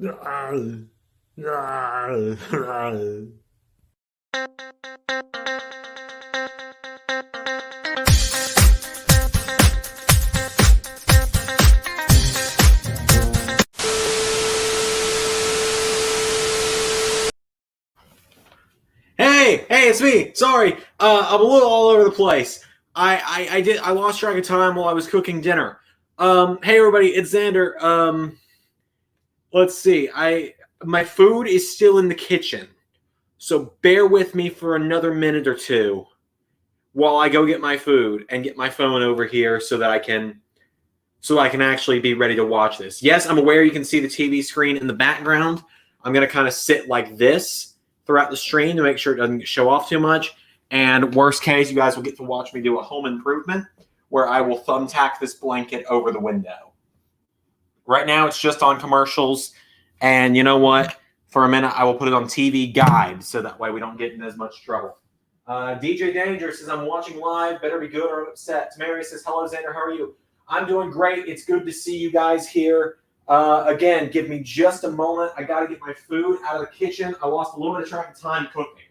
Hey, it's me. Sorry, I'm a little all over the place. I lost track of time while I was cooking dinner. Hey everybody, it's Zander. Let's see. My food is still in the kitchen, so bear with me for another minute or two while I go get my food and get my phone over here so I can actually be ready to watch this. Yes, I'm aware you can see the TV screen in the background. I'm gonna kind of sit like this throughout the stream to make sure it doesn't show off too much. And worst case, you guys will get to watch me do a home improvement where I will thumbtack this blanket over the window. Right now, it's just on commercials. And you know what? For a minute, I will put it on TV guide so that way we don't get in as much trouble. DJ Danger says, I'm watching live. Better be good or I'm upset. Mary says, hello, Zander. How are you? I'm doing great. It's good to see you guys here. Again, give me just a moment. I got to get my food out of the kitchen. I lost a little bit of track of time cooking.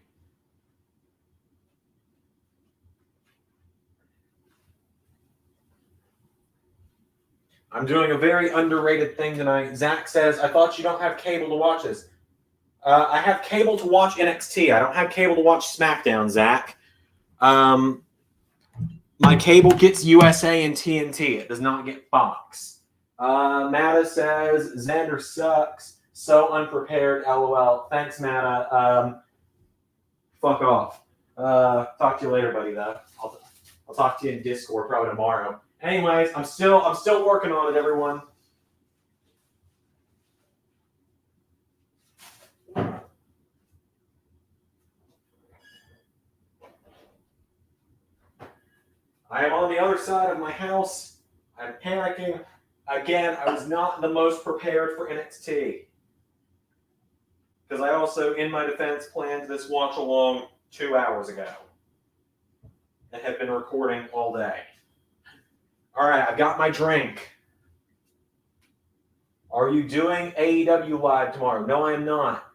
I'm doing a very underrated thing tonight. Zach says, I thought you don't have cable to watch this. I have cable to watch NXT. I don't have cable to watch SmackDown, Zach. My cable gets USA and TNT. It does not get Fox. Mada says, Zander sucks. So unprepared, LOL. Thanks, Mada. Fuck off. Talk to you later, buddy, though. I'll talk to you in Discord probably tomorrow. Anyways, I'm still working on it, everyone. I am on the other side of my house. I'm panicking. Again, I was not the most prepared for NXT. Because I also, in my defense, planned this watch along 2 hours ago. And have been recording all day. All right, I got my drink. Are you doing AEW Live tomorrow? No, I am not.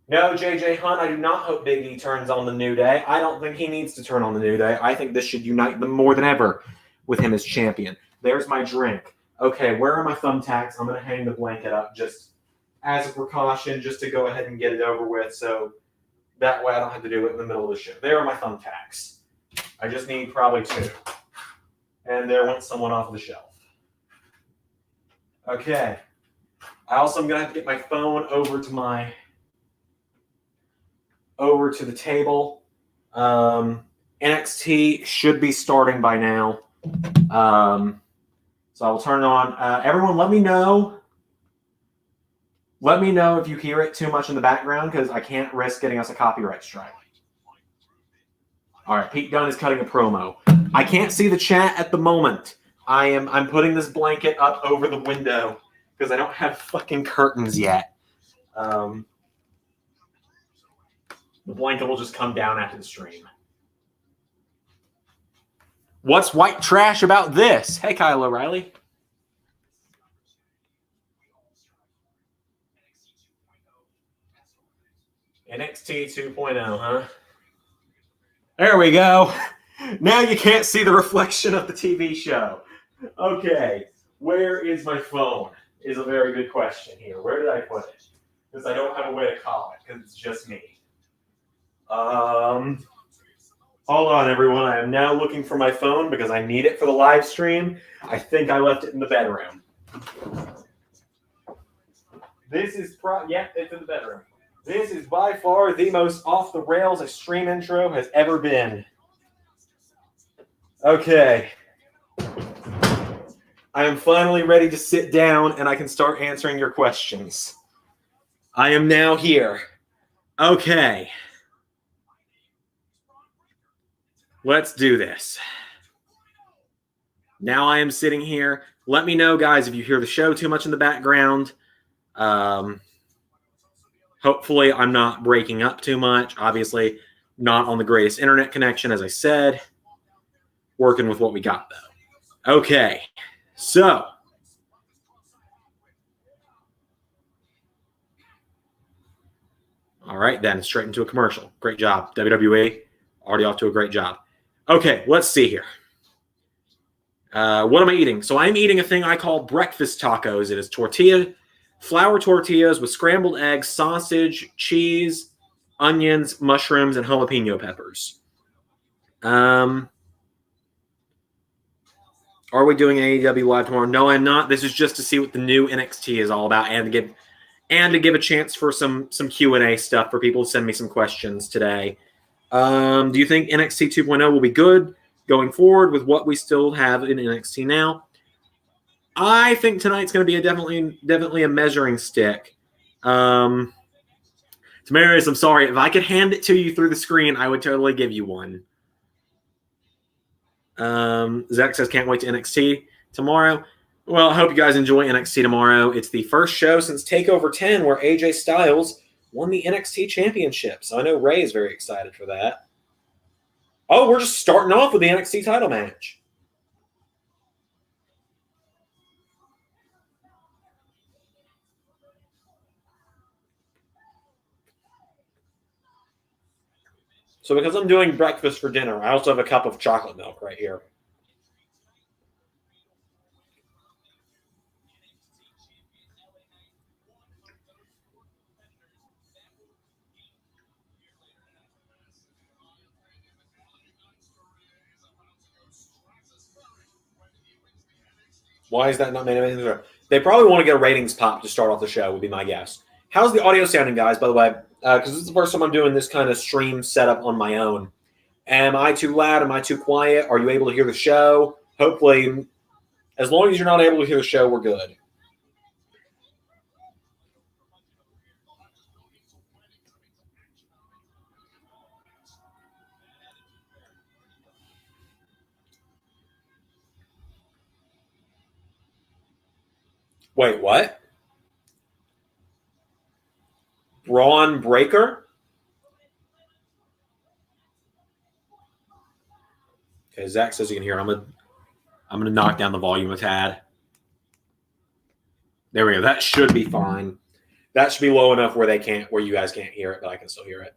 No, JJ Hunt, I do not hope Big E turns on the New Day. I don't think he needs to turn on the New Day. I think this should unite them more than ever with him as champion. There's my drink. Okay, where are my thumbtacks? I'm going to hang the blanket up just as a precaution, just to go ahead and get it over with, so that way I don't have to do it in the middle of the show. There are my thumbtacks. I just need probably 2. And there went someone off the shelf. Okay. I also am going to have to get my phone over to the table. NXT should be starting by now. So I will turn it on. Everyone, let me know. Let me know if you hear it too much in the background, because I can't risk getting us a copyright strike. All right, Pete Dunne is cutting a promo. I can't see the chat at the moment. I'm putting this blanket up over the window because I don't have fucking curtains yet. The blanket will just come down after the stream. What's white trash about this? Hey, Kyle O'Reilly. NXT 2.0, huh? There we go. Now you can't see the reflection of the TV show. Okay, where is my phone? Is a very good question here. Where did I put it? Because I don't have a way to call it, because it's just me. Hold on, everyone. I am now looking for my phone because I need it for the live stream. I think I left it in the bedroom. This is yeah, it's in the bedroom. This is by far the most off the rails a stream intro has ever been. Okay. I am finally ready to sit down and I can start answering your questions. I am now here. Okay. Let's do this. Now I am sitting here. Let me know, guys, if you hear the show too much in the background. Hopefully I'm not breaking up too much. Obviously, not on the greatest internet connection, as I said. Working with what we got, though. Okay, so All right, then straight into a commercial. Great job, WWE. Already off to a great job. Okay, let's see here. What am I eating? So I'm eating a thing I call breakfast tacos. It is flour tortillas with scrambled eggs, sausage, cheese, onions, mushrooms, and jalapeno peppers. Are we doing AEW live tomorrow? No, I'm not. This is just to see what the new NXT is all about, and to give a chance for some Q&A stuff for people to send me some questions today. Do you think NXT 2.0 will be good going forward with what we still have in NXT now? I think tonight's going to be definitely a measuring stick. Tamarius, I'm sorry. If I could hand it to you through the screen, I would totally give you one. Zach says, can't wait to NXT tomorrow. Well, I hope you guys enjoy NXT tomorrow. It's the first show since TakeOver 10 where AJ Styles won the NXT Championship. So I know Ray is very excited for that. Oh, we're just starting off with the NXT title match. So because I'm doing breakfast for dinner, I also have a cup of chocolate milk right here. Why is that not made anything? They probably want to get a ratings pop to start off the show, would be my guess. How's the audio sounding, guys, by the way? Because this is the first time I'm doing this kind of stream setup on my own. Am I too loud? Am I too quiet? Are you able to hear the show? Hopefully, as long as you're not able to hear the show, we're good. Wait, what? Braun Breaker? Okay, Zach says you can hear. I'm gonna knock down the volume a tad. There we go. That should be fine. That should be low enough where you guys can't hear it, but I can still hear it.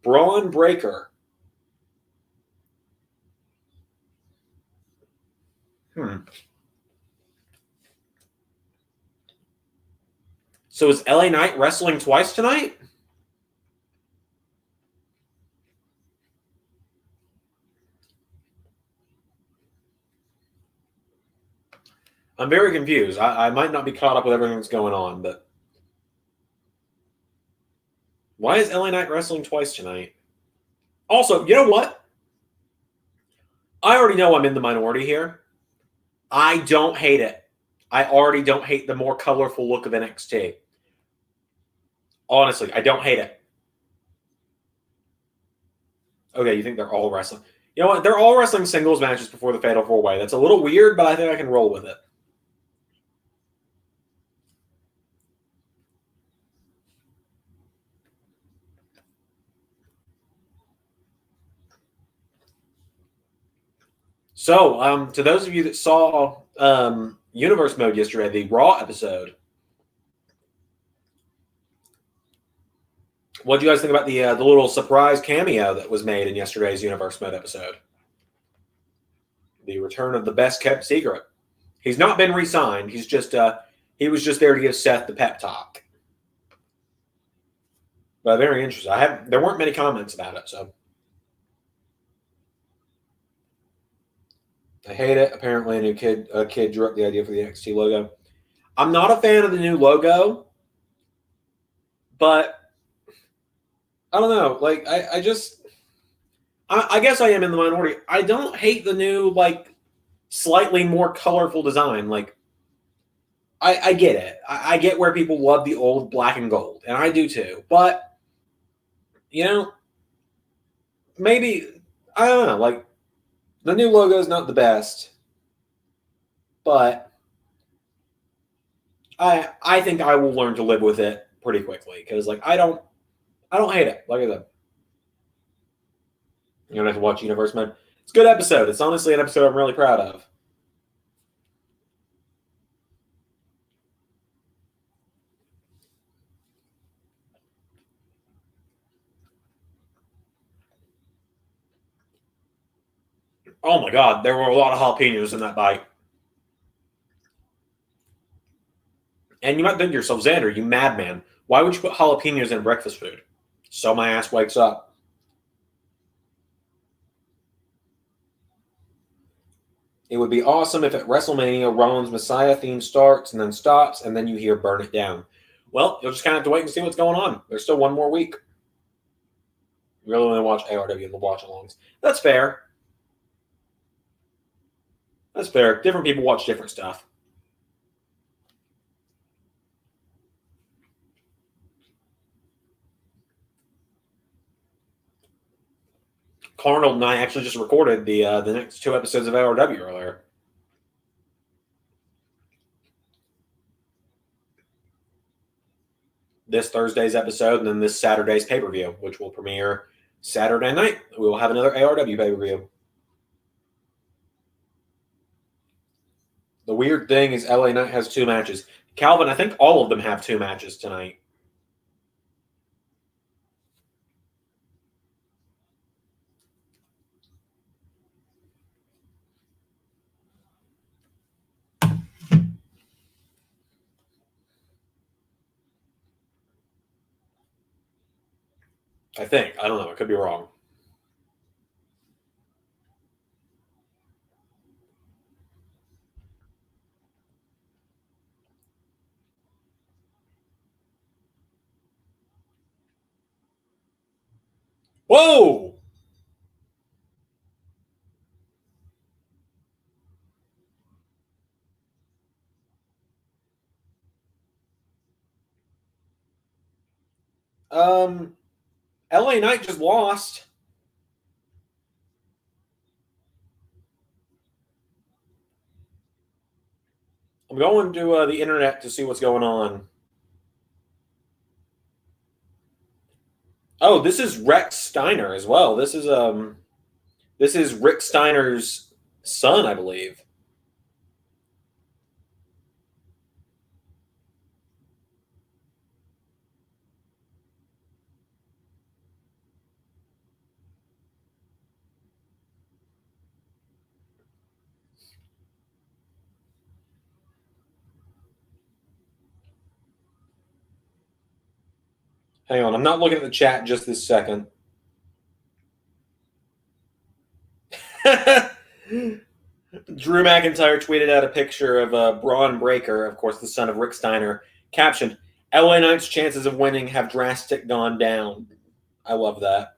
Braun Breaker. So is LA Knight wrestling twice tonight? I'm very confused. I might not be caught up with everything that's going on, but why is LA Knight wrestling twice tonight? Also, you know what? I already know I'm in the minority here. I don't hate it. I already don't hate the more colorful look of NXT. Honestly, I don't hate it. Okay, you think they're all wrestling? You know what? They're all wrestling singles matches before the Fatal 4-Way. That's a little weird, but I think I can roll with it. So, to those of you that saw Universe Mode yesterday, the Raw episode, what do you guys think about the little surprise cameo that was made in yesterday's Universe Mode episode? The return of the best kept secret. He's not been re-signed. He's just he was just there to give Seth the pep talk. But very interesting. There weren't many comments about it, so I hate it. Apparently, a kid drew up the idea for the NXT logo. I'm not a fan of the new logo, but I don't know. Like, I guess I am in the minority. I don't hate the new, like, slightly more colorful design. Like, I get it. I get where people love the old black and gold, and I do too. But, you know, maybe, I don't know. Like, the new logo is not the best, but I think I will learn to live with it pretty quickly because, like, I don't hate it. Like I said, you're gonna have to watch Universe Mode. It's a good episode. It's honestly an episode I'm really proud of. Oh my god, there were a lot of jalapenos in that bite. And you might think to yourself, Xander, you madman. Why would you put jalapenos in breakfast food? So my ass wakes up. It would be awesome if at WrestleMania, Rollins' Messiah theme starts and then stops, and then you hear Burn It Down. Well, you'll just kind of have to wait and see what's going on. There's still one more week. You really want to watch ARW and the watch-alongs. That's fair. That's fair. Different people watch different stuff. Arnold and I actually just recorded the next 2 episodes of ARW earlier. This Thursday's episode and then this Saturday's pay-per-view, which will premiere Saturday night. We will have another ARW pay-per-view. The weird thing is LA Knight has 2 matches. Calvin, I think all of them have 2 matches tonight. I think. I don't know. I could be wrong. Whoa! LA Knight just lost. I'm going to the internet to see what's going on. Oh, this is Rex Steiner as well. This is Rick Steiner's son, I believe. Hang on, I'm not looking at the chat just this second. Drew McIntyre tweeted out a picture of Braun Breaker, of course, the son of Rick Steiner, captioned, LA Knight's chances of winning have drastic gone down. I love that.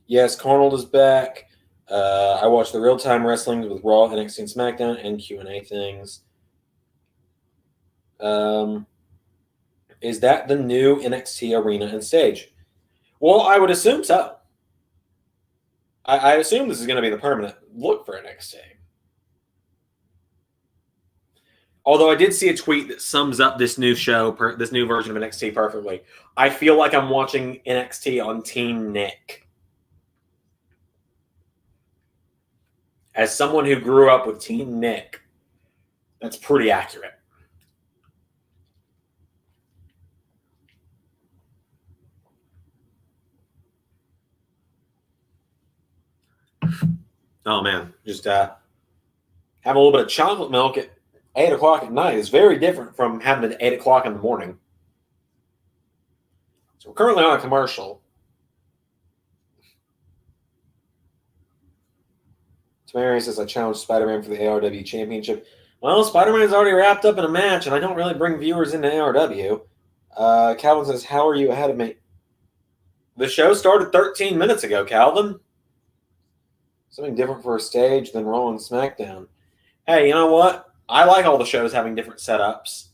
Yes, Arnold is back. I watched the real-time wrestling with Raw, NXT, and SmackDown, and Q&A things. Is that the new NXT arena and stage? Well, I would assume so. I assume this is going to be the permanent look for NXT. Although I did see a tweet that sums up this new show, this new version of NXT perfectly. I feel like I'm watching NXT on Team Nick. As someone who grew up with Team Nick, that's pretty accurate. Oh, man. Just having a little bit of chocolate milk at 8 o'clock at night is very different from having it at 8 o'clock in the morning. So we're currently on a commercial. Tamari says, I challenged Spider-Man for the ARW Championship. Well, Spider-Man's already wrapped up in a match, and I don't really bring viewers into ARW. Calvin says, how are you ahead of me? The show started 13 minutes ago, Calvin. Something different for a stage than Raw and SmackDown. Hey, you know what? I like all the shows having different setups.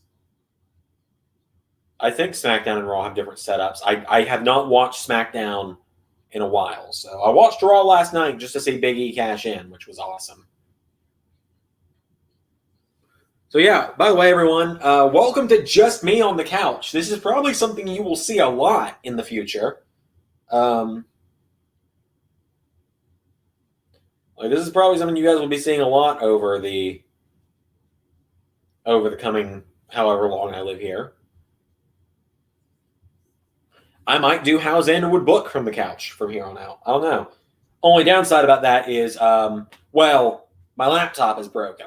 I think SmackDown and Raw have different setups. I have not watched SmackDown in a while. So I watched Raw last night just to see Big E cash in, which was awesome. So yeah, by the way, everyone, welcome to Just Me on the Couch. This is probably something you will see a lot in the future. This is probably something you guys will be seeing a lot over the over the coming however long I live here. I might do how Zander would book from the couch from here on out. I don't know. Only downside about that is, well, my laptop is broken.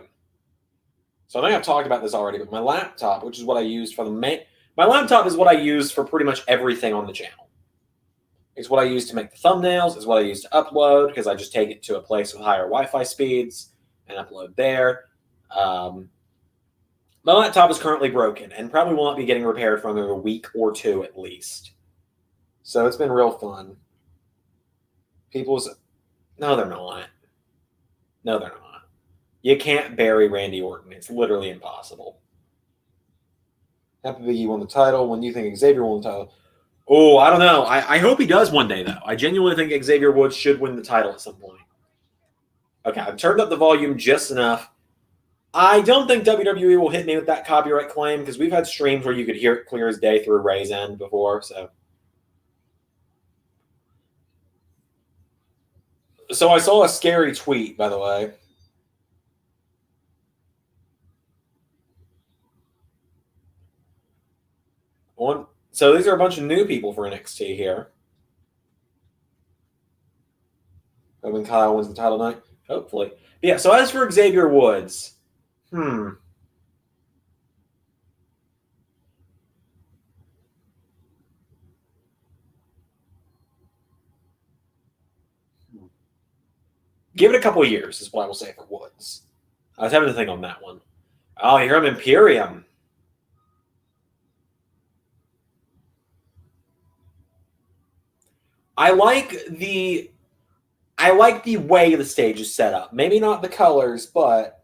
So I think I've talked about this already, but my laptop, which is what I used for my laptop is what I use for pretty much everything on the channel. It's what I use to make the thumbnails. It's what I use to upload because I just take it to a place with higher Wi-Fi speeds and upload there. My laptop is currently broken and probably will not be getting repaired for another week or two at least. So it's been real fun. No, they're not. No, they're not. You can't bury Randy Orton. It's literally impossible. Happy Biggie won the title. When do you think Xavier won the title? Oh, I don't know. I hope he does one day, though. I genuinely think Xavier Woods should win the title at some point. Okay, I've turned up the volume just enough. I don't think WWE will hit me with that copyright claim because we've had streams where you could hear it clear as day through Ray's end before. So I saw a scary tweet, by the way. So these are a bunch of new people for NXT here. When Kyle wins the title night, hopefully. But yeah. So as for Xavier Woods, give it a couple of years is what I will say for Woods. I was having to think on that one. Oh, here I'm Imperium. I like the way the stage is set up. Maybe not the colors, but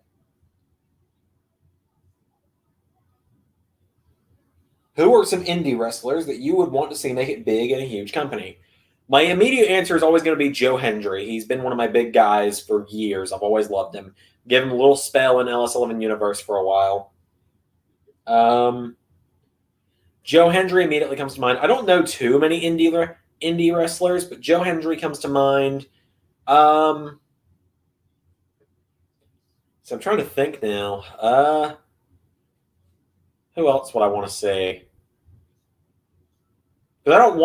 who are some indie wrestlers that you would want to see make it big in a huge company? My immediate answer is always going to be Joe Hendry. He's been one of my big guys for years. I've always loved him. Give him a little spell in LS11 Universe for a while. Joe Hendry immediately comes to mind. I don't know too many indie wrestlers, but Joe Hendry comes to mind. So I'm trying to think now. Who else would I want to see? Because I don't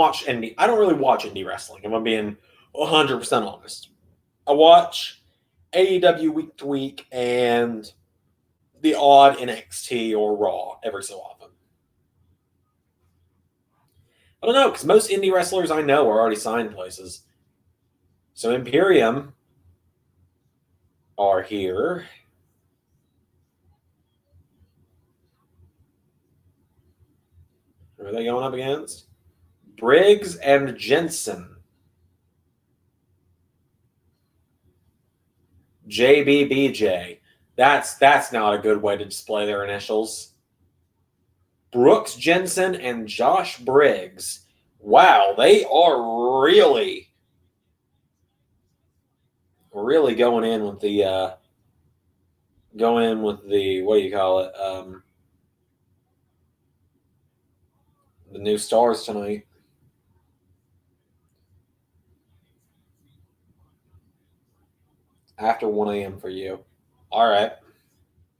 really watch indie wrestling, if I'm being 100% honest. I watch AEW week to week and the odd NXT or Raw every so often. I don't know, because most indie wrestlers I know are already signed places. So Imperium are here. Who are they going up against? Briggs and Jensen. JBBJ. That's not a good way to display their initials. Brooks Jensen and Josh Briggs. Wow, they are really going in with the what do you call it? The new stars tonight. After 1 a.m. for you. All right.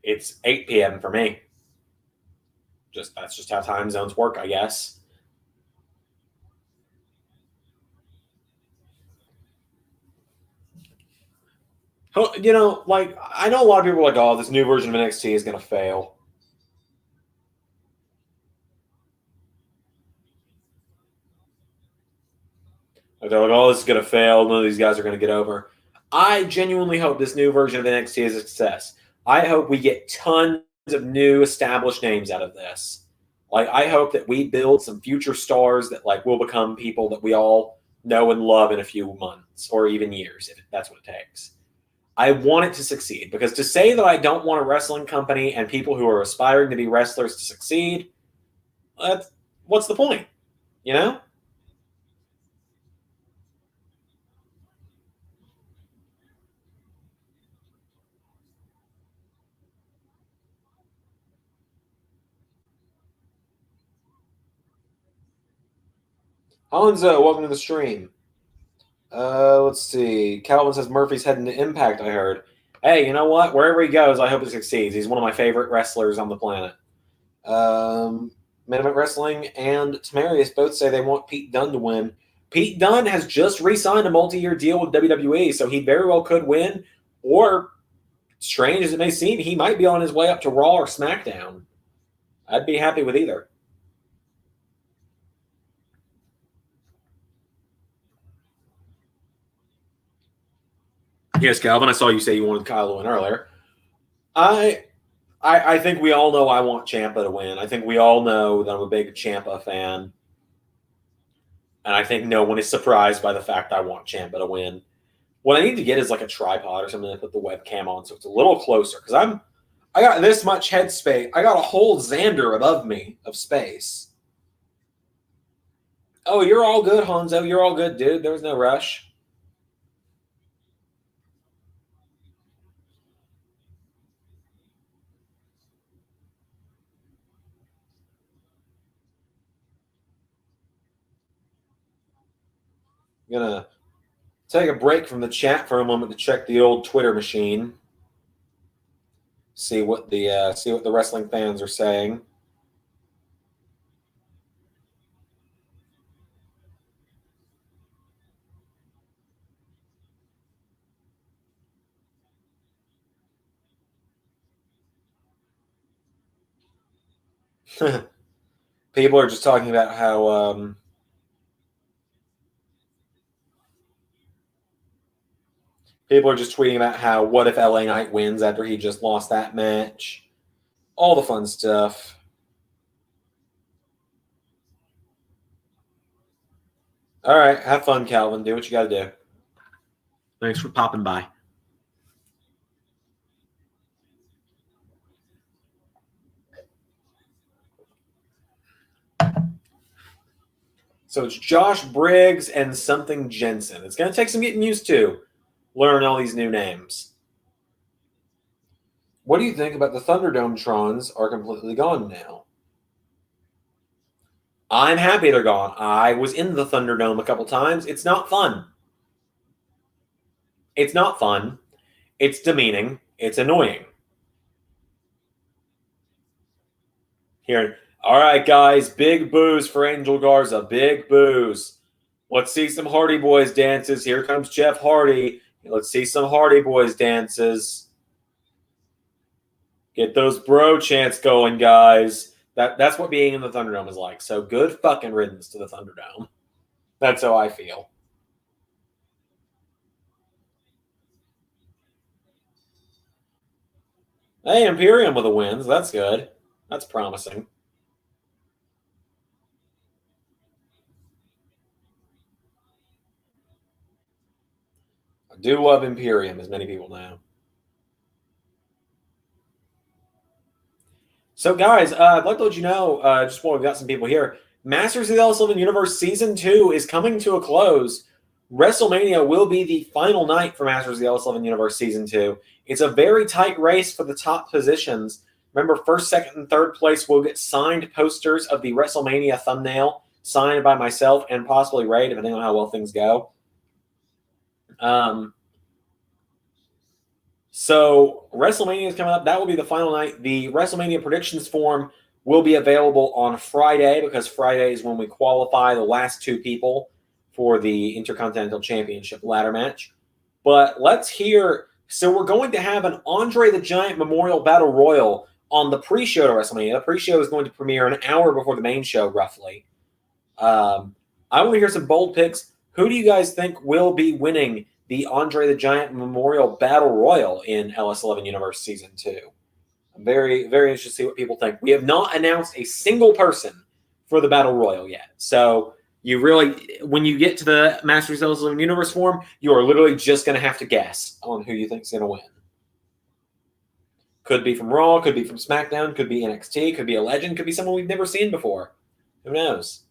It's 8 p.m. for me. That's just how time zones work, I guess. You know, like, I know a lot of people are like, oh, this new version of NXT is going to fail. Like, they're like, oh, this is going to fail. None of these guys are going to get over. I genuinely hope this new version of NXT is a success. I hope we get tons of new established names out of this. Like, I hope that we build some future stars that, like, will become people that we all know and love in a few months or even years, if that's what it takes. I want it to succeed, because to say that I don't want a wrestling company and people who are aspiring to be wrestlers to succeed, what's the point? You know? Alonzo, welcome to the stream. Let's see. Calvin says Murphy's heading to Impact, I heard. Hey, you know what? Wherever he goes, I hope he succeeds. He's one of my favorite wrestlers on the planet. Minimum Wrestling and Tamarius both say they want Pete Dunne to win. Pete Dunne has just re-signed a multi-year deal with WWE, so he very well could win. Or, strange as it may seem, he might be on his way up to Raw or SmackDown. I'd be happy with either. Yes, Calvin, I saw you say you wanted Kyle to win earlier. I think we all know I want Champa to win. I think we all know that I'm a big Champa fan. And I think no one is surprised by the fact I want Champa to win. What I need to get is like a tripod or something to put the webcam on so it's a little closer. Because I got this much head space. I got a whole Zander above me of space. Oh, you're all good, Hanzo. You're all good, dude. There was no rush. I'm gonna take a break from the chat for a moment to check the old Twitter machine. See what the wrestling fans are saying. People are just talking about how people are just tweeting about how what if LA Knight wins after he just lost that match. All the fun stuff. All right, have fun, Calvin. Do what you got to do. Thanks for popping by. So it's Josh Briggs and something Jensen. It's going to take some getting used to, learn all these new names. What do you think about the Thunderdome Trons are completely gone now? I'm happy they're gone. I was in the Thunderdome a couple times. It's not fun. It's not fun. It's demeaning. It's annoying. Here, all right, guys, big boos for Angel Garza. Big boos. Let's see some Hardy Boys dances. Here comes Jeff Hardy. Let's see some Hardy Boys dances. Get those bro chants going, guys. That's what being in the Thunderdome is like. So good fucking riddance to the Thunderdome. That's how I feel. Hey, Imperium with the wins. That's good. That's promising. I do love Imperium, as many people know. So, guys, I'd like to let you know, just while we've got some people here, Masters of the L7 Universe Season 2 is coming to a close. WrestleMania will be the final night for Masters of the L7 Universe Season 2. It's a very tight race for the top positions. Remember, first, second, and third place will get signed posters of the WrestleMania thumbnail, signed by myself and possibly Ray, depending on how well things go. So WrestleMania is coming up. That will be the final night. The WrestleMania predictions form will be available on Friday because Friday is when we qualify the last two people for the Intercontinental Championship ladder match. But let's hear. So we're going to have an Andre the Giant Memorial Battle Royal on the pre-show to WrestleMania. The pre-show is going to premiere an hour before the main show, roughly. I want to hear some bold picks. Who do you guys think will be winning the Andre the Giant Memorial Battle Royal in LS11 Universe Season 2? I'm very, very interested to see what people think. We have not announced a single person for the Battle Royal yet. So you really, when you get to the Masters LS11 Universe form, you are literally just going to have to guess on who you think is going to win. Could be from Raw, could be from SmackDown, could be NXT, could be a legend, could be someone we've never seen before. Who knows?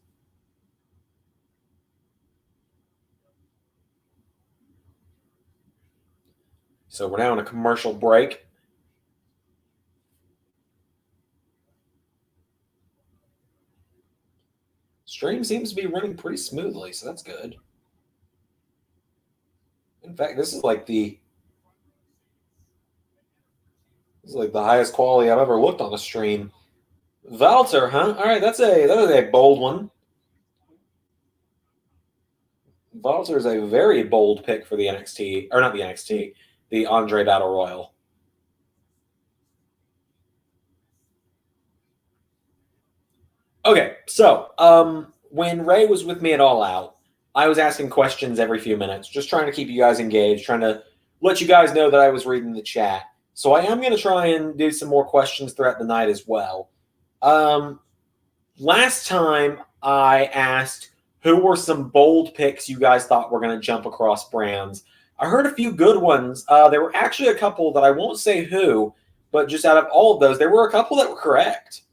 So we're now on a commercial break. Stream seems to be running pretty smoothly, so that's good. In fact, this is like the It's like the highest quality I've ever looked on a stream. Walter, huh? All right, that is a bold one. Walter is a very bold pick for the NXT, or not the NXT, the Andre Battle Royal. Okay, so when Ray was with me at All Out, I was asking questions every few minutes, just trying to keep you guys engaged, trying to let you guys know that I was reading the chat. So I am going to try and do some more questions throughout the night as well. Last time I asked who were some bold picks you guys thought were going to jump across brands. I heard a few good ones. There were actually a couple that I won't say who, but just out of all of those, there were a couple that were correct.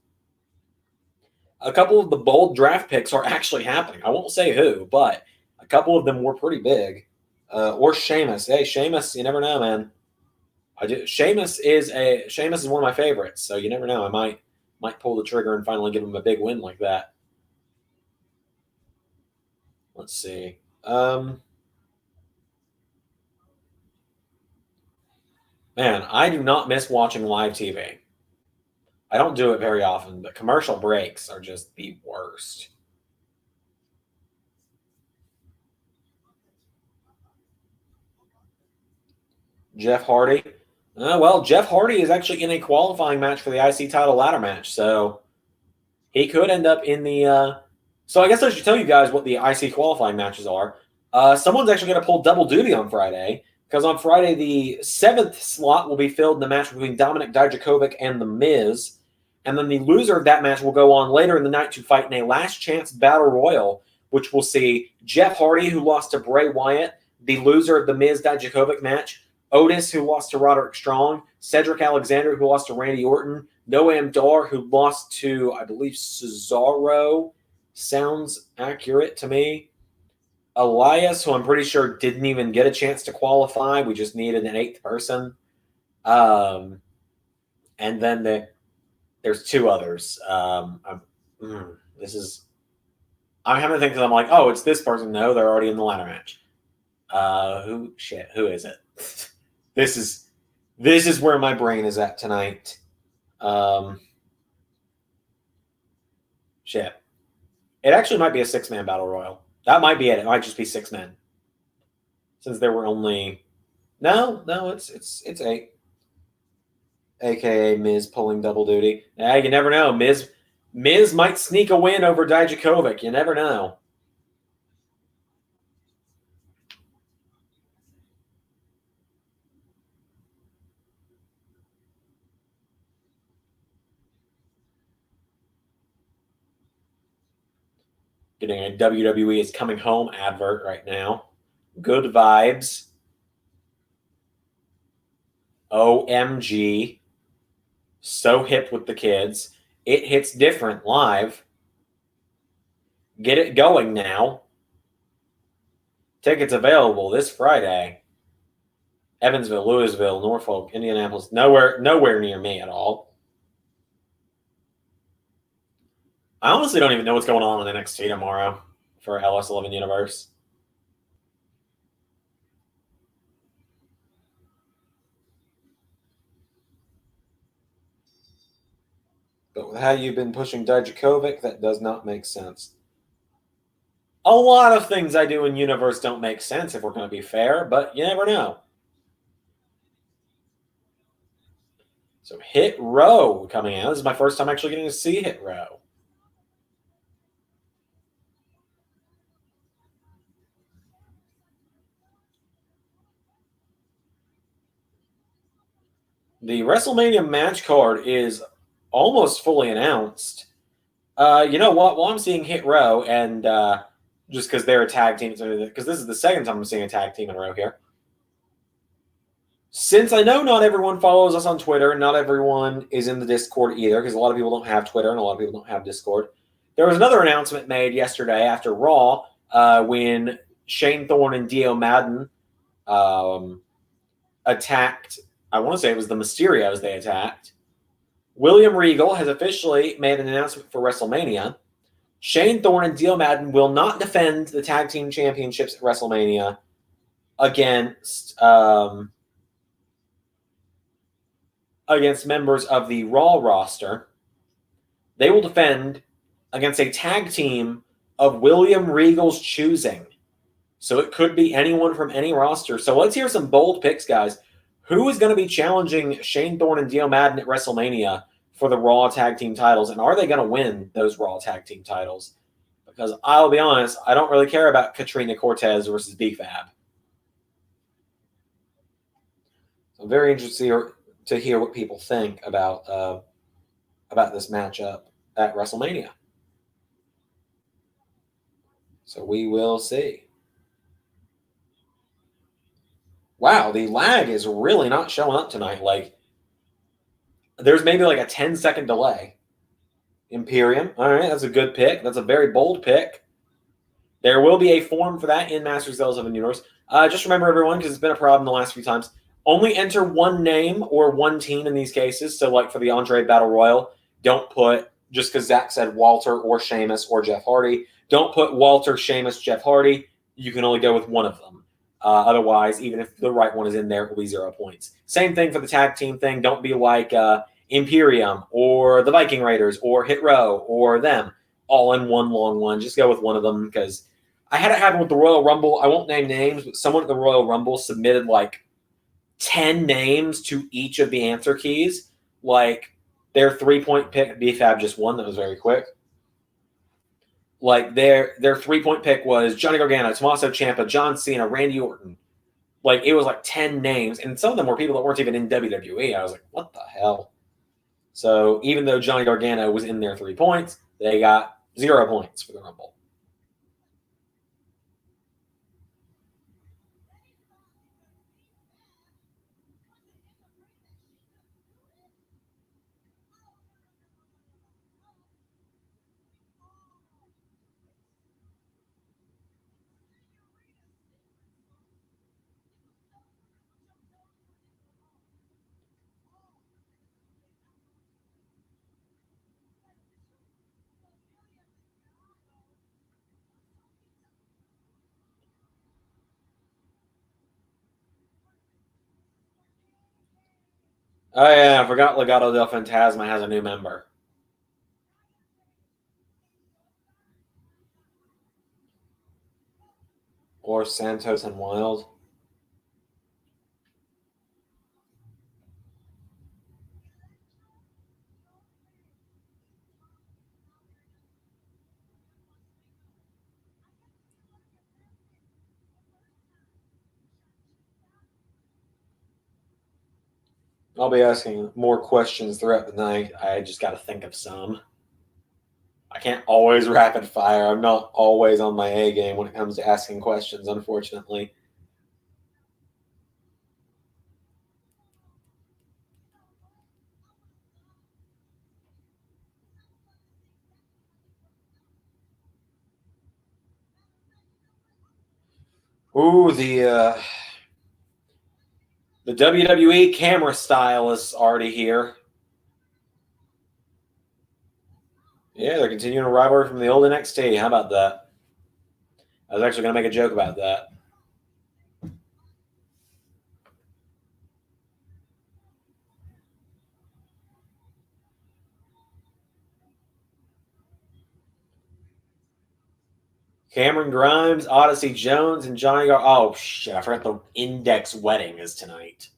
A couple of the bold draft picks are actually happening. I won't say who, but a couple of them were pretty big. Or Sheamus. Hey, Sheamus, you never know, man. Sheamus is one of my favorites, so you never know. I might pull the trigger and finally give him a big win like that. Let's see. Man, I do not miss watching live TV. I don't do it very often, but commercial breaks are just the worst. Jeff Hardy. Well, Jeff Hardy is actually in a qualifying match for the IC title ladder match, so he could end up in the. So I guess I should tell you guys what the IC qualifying matches are. Someone's actually going to pull double duty on Friday, because on Friday the 7th slot will be filled in the match between Dominik Dijakovic and The Miz, and then the loser of that match will go on later in the night to fight in a last chance battle royal, which will see Jeff Hardy, who lost to Bray Wyatt, the loser of the Miz Dijakovic match, Otis, who lost to Roderick Strong, Cedric Alexander, who lost to Randy Orton, Noam Dar, who lost to, I believe, Cesaro. Sounds accurate to me. Elias, who I'm pretty sure didn't even get a chance to qualify. We just needed an 8th person. And then there's 2 others. I'm having to think because I'm like, oh, it's this person. No, they're already in the ladder match. Who is it? This is where my brain is at tonight. Shit. It actually might be a 6-man battle royal. That might be it. It might just be 6 men. Since there were only No, it's 8. AKA Miz pulling double duty. Yeah, you never know. Miz might sneak a win over Dijakovic. You never know. Getting a WWE is coming home advert right now. Good vibes. OMG. So hip with the kids. It hits different live. Get it going now. Tickets available this Friday. Evansville, Louisville, Norfolk, Indianapolis. Nowhere near me at all. I honestly don't even know what's going on in NXT tomorrow for LS11 Universe. But with how you've been pushing Dijakovic, that does not make sense. A lot of things I do in Universe don't make sense if we're going to be fair, but you never know. So Hit Row coming out. This is my first time actually getting to see Hit Row. The WrestleMania match card is almost fully announced. You know what? While I'm seeing Hit Row, and just because they're a tag team, because this is the second time I'm seeing a tag team in a row here. Since I know not everyone follows us on Twitter, and not everyone is in the Discord either, because a lot of people don't have Twitter and a lot of people don't have Discord. There was another announcement made yesterday after Raw when Shane Thorne and Dio Madden attacked. I want to say it was the Mysterios they attacked. William Regal has officially made an announcement for WrestleMania. Shane Thorne and Dio Madden will not defend the tag team championships at WrestleMania against against members of the Raw roster. They will defend against a tag team of William Regal's choosing. So it could be anyone from any roster. So let's hear some bold picks, guys. Who is going to be challenging Shane Thorne and Dio Madden at WrestleMania for the Raw tag team titles? And are they going to win those Raw tag team titles? Because I'll be honest, I don't really care about Katrina Cortez versus B-Fab. So I'm very interested to hear what people think about this matchup at WrestleMania. So we will see. Wow, the lag is really not showing up tonight. Like, there's maybe like a 10-second delay. Imperium. All right, that's a good pick. That's a very bold pick. There will be a form for that in Masters Sales of the Universe. Just remember, everyone, because it's been a problem the last few times, only enter one name or one team in these cases. So, like for the Andre Battle Royal, don't put, just because Zach said Walter or Sheamus or Jeff Hardy, don't put Walter, Sheamus, Jeff Hardy. You can only go with one of them. Otherwise, even if the right one is in there, it will be 0 points. Same thing for the tag team thing. Don't be like Imperium or the Viking Raiders or Hit Row or them all in one long one. Just go with one of them, because I had it happen with the Royal Rumble. I won't name names, but someone at the Royal Rumble submitted like 10 names to each of the answer keys. Like their 3-point pick, B-Fab just won. That was very quick. Like their 3-point pick was Johnny Gargano, Tommaso Ciampa, John Cena, Randy Orton. Like it was like 10 names, and some of them were people that weren't even in WWE. I was like, what the hell? So even though Johnny Gargano was in their 3 points, they got 0 points for the Rumble. Oh, yeah, I forgot Legado del Fantasma has a new member. Or Santos and Wild. I'll be asking more questions throughout the night. I just got to think of some. I can't always rapid fire. I'm not always on my A game when it comes to asking questions, unfortunately. Ooh, the WWE camera style is already here. Yeah, they're continuing a rivalry from the old NXT. How about that? I was actually going to make a joke about that. Cameron Grimes, Odyssey Jones, and Johnny Oh, shit. I forgot the Index Wedding is tonight.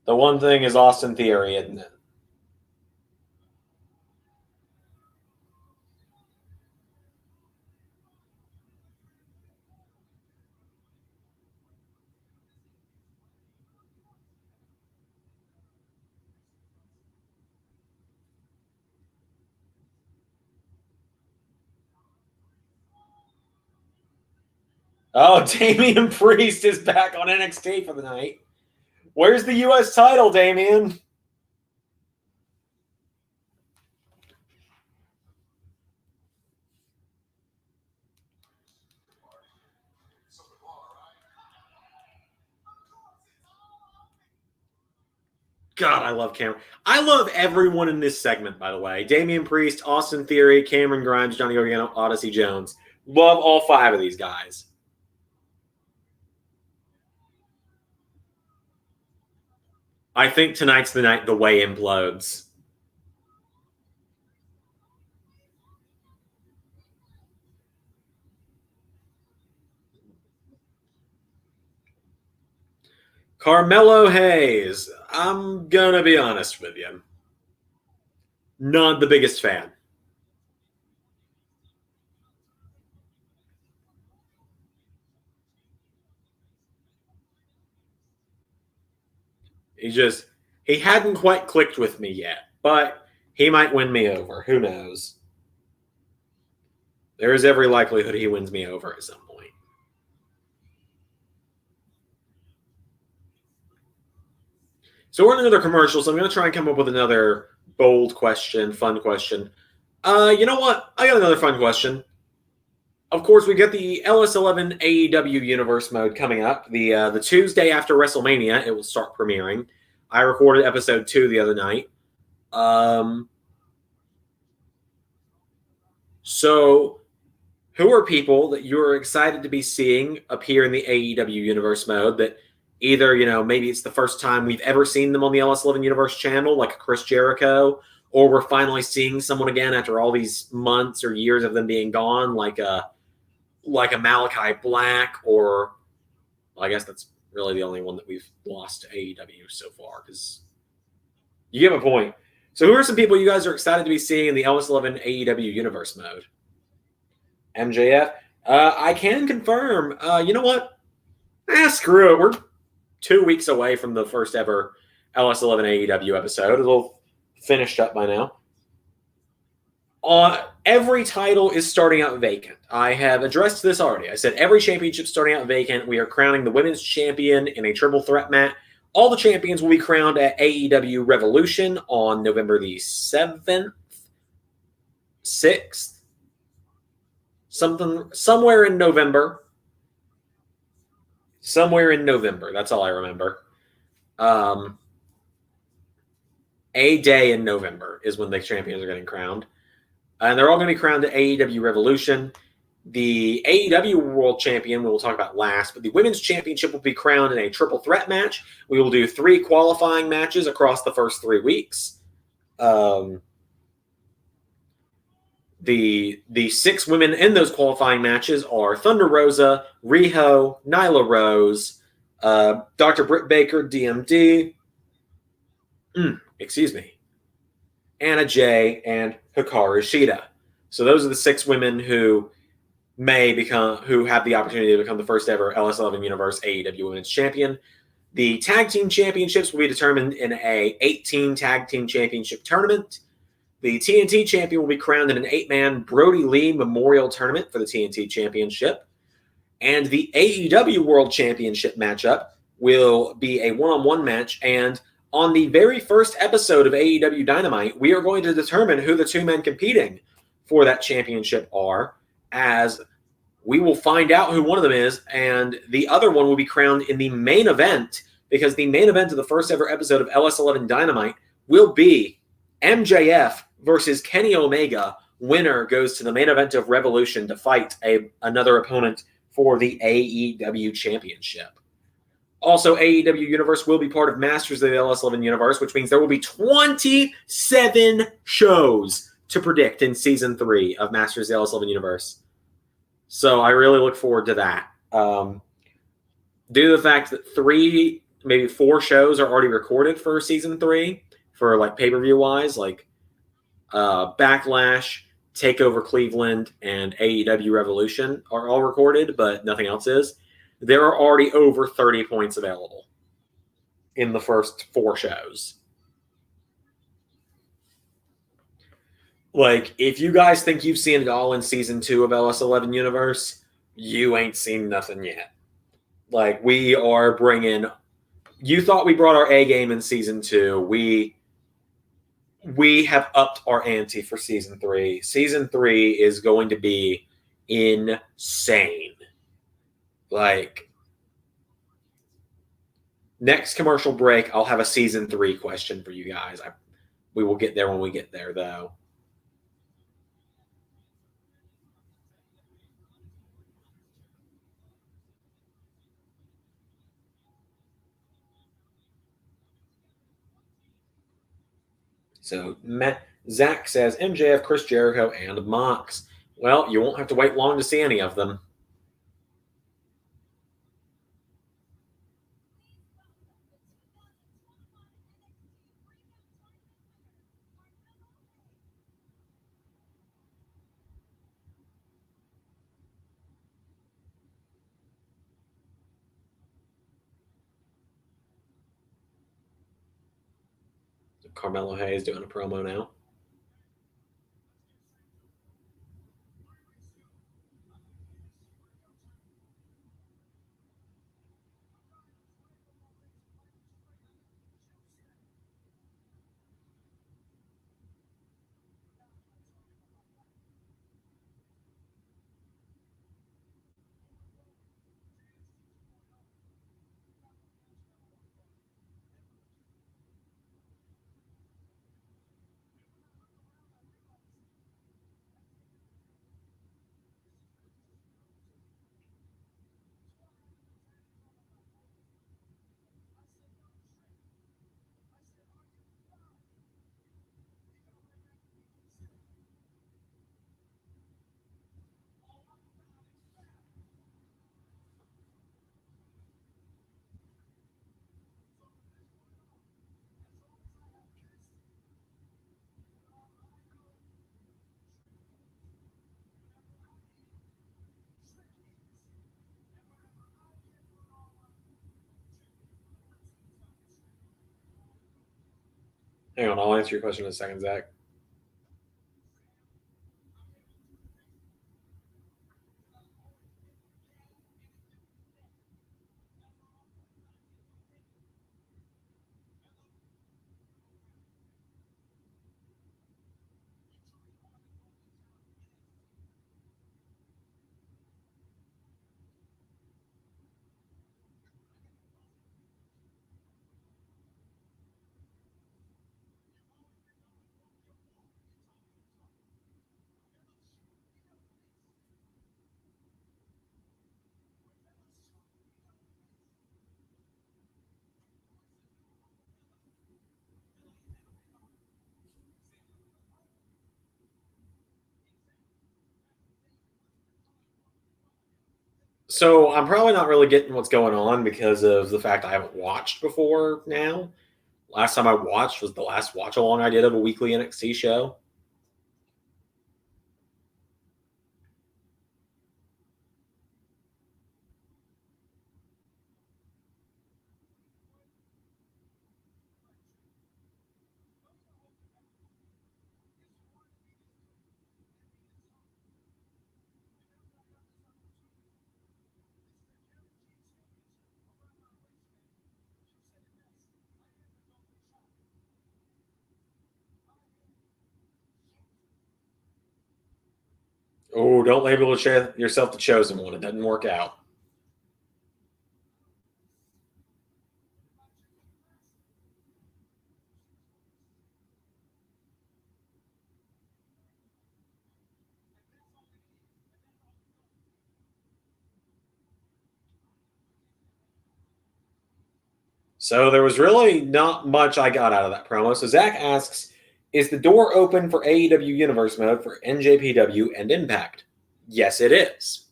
The one thing is Austin Theory, isn't it? Oh, Damian Priest is back on NXT for the night. Where's the U.S. title, Damian? God, I love Cameron. I love everyone in this segment, by the way. Damian Priest, Austin Theory, Cameron Grimes, Johnny Gargano, Odyssey Jones. Love all 5 of these guys. I think tonight's the night the way implodes. Carmelo Hayes. I'm gonna be honest with you. Not the biggest fan. He hadn't quite clicked with me yet, but he might win me over. Who knows? There is every likelihood he wins me over at some point. So we're in another commercial, so I'm going to try and come up with another bold question, fun question. You know what? I got another fun question. Of course, we get the LS11 AEW Universe mode coming up. The Tuesday after WrestleMania, it will start premiering. I recorded episode 2 the other night. So, who are people that you're excited to be seeing appear in the AEW Universe mode that either, maybe it's the first time we've ever seen them on the LS11 Universe channel, like Chris Jericho, or we're finally seeing someone again after all these months or years of them being gone, like a Malachi Black, or well, I guess that's really the only one that we've lost to AEW so far, because you give a point. So who are some people you guys are excited to be seeing in the LS11 AEW Universe mode? MJF. I can confirm. You know what? Screw it. We're 2 weeks away from the first ever LS11 AEW episode. It'll finished up by now. Every title is starting out vacant. I have addressed this already. I said every championship starting out vacant. We are crowning the women's champion in a triple threat match. All the champions will be crowned at AEW Revolution on November the 7th, 6th, somewhere in November. Somewhere in November. That's all I remember. A day in November is when the champions are getting crowned. And they're all going to be crowned at AEW Revolution. The AEW World Champion we will talk about last, but the Women's Championship will be crowned in a triple threat match. We will do 3 qualifying matches across the first 3 weeks. The 6 women in those qualifying matches are Thunder Rosa, Riho, Nyla Rose, Dr. Britt Baker, DMD, Anna Jay, and Hikaru Shida. So those are the 6 women who have the opportunity to become the first ever LS11 Universe AEW Women's Champion. The Tag Team Championships will be determined in a 18 Tag Team Championship tournament. The TNT Champion will be crowned in an 8-man Brody Lee Memorial Tournament for the TNT Championship. And the AEW World Championship matchup will be a one-on-one match. And on the very first episode of AEW Dynamite, we are going to determine who the 2 men competing for that championship are, as we will find out who one of them is, and the other one will be crowned in the main event, because the main event of the first ever episode of LS11 Dynamite will be MJF versus Kenny Omega. Winner goes to the main event of Revolution to fight another opponent for the AEW Championship. Also, AEW Universe will be part of Masters of the LS11 Universe, which means there will be 27 shows to predict in Season 3 of Masters of the LS11 Universe. So I really look forward to that. Due to the fact that 3, maybe 4 shows are already recorded for Season 3, for like pay-per-view wise, like Backlash, TakeOver Cleveland, and AEW Revolution are all recorded, but nothing else is. There are already over 30 points available in the first 4 shows. Like, if you guys think you've seen it all in Season 2 of LS11 Universe, you ain't seen nothing yet. Like, we are bringing... You thought we brought our A game in Season 2. We have upped our ante for Season 3. Season 3 is going to be insane. Like, Next commercial break, I'll have a season 3 question for you guys. We will get there when we get there, though. So Zach says MJF, Chris Jericho, and Mox. Well, you won't have to wait long to see any of them. Carmelo Hayes doing a promo now. Hang on, I'll answer your question in a second, Zach. So I'm probably not really getting what's going on because of the fact I haven't watched before now. Last time I watched was the last watch along I did of a weekly NXT show. Oh, don't label yourself the chosen one. It doesn't work out. So there was really not much I got out of that promo. So Zach asks, is the door open for AEW Universe mode for NJPW and Impact? Yes, it is.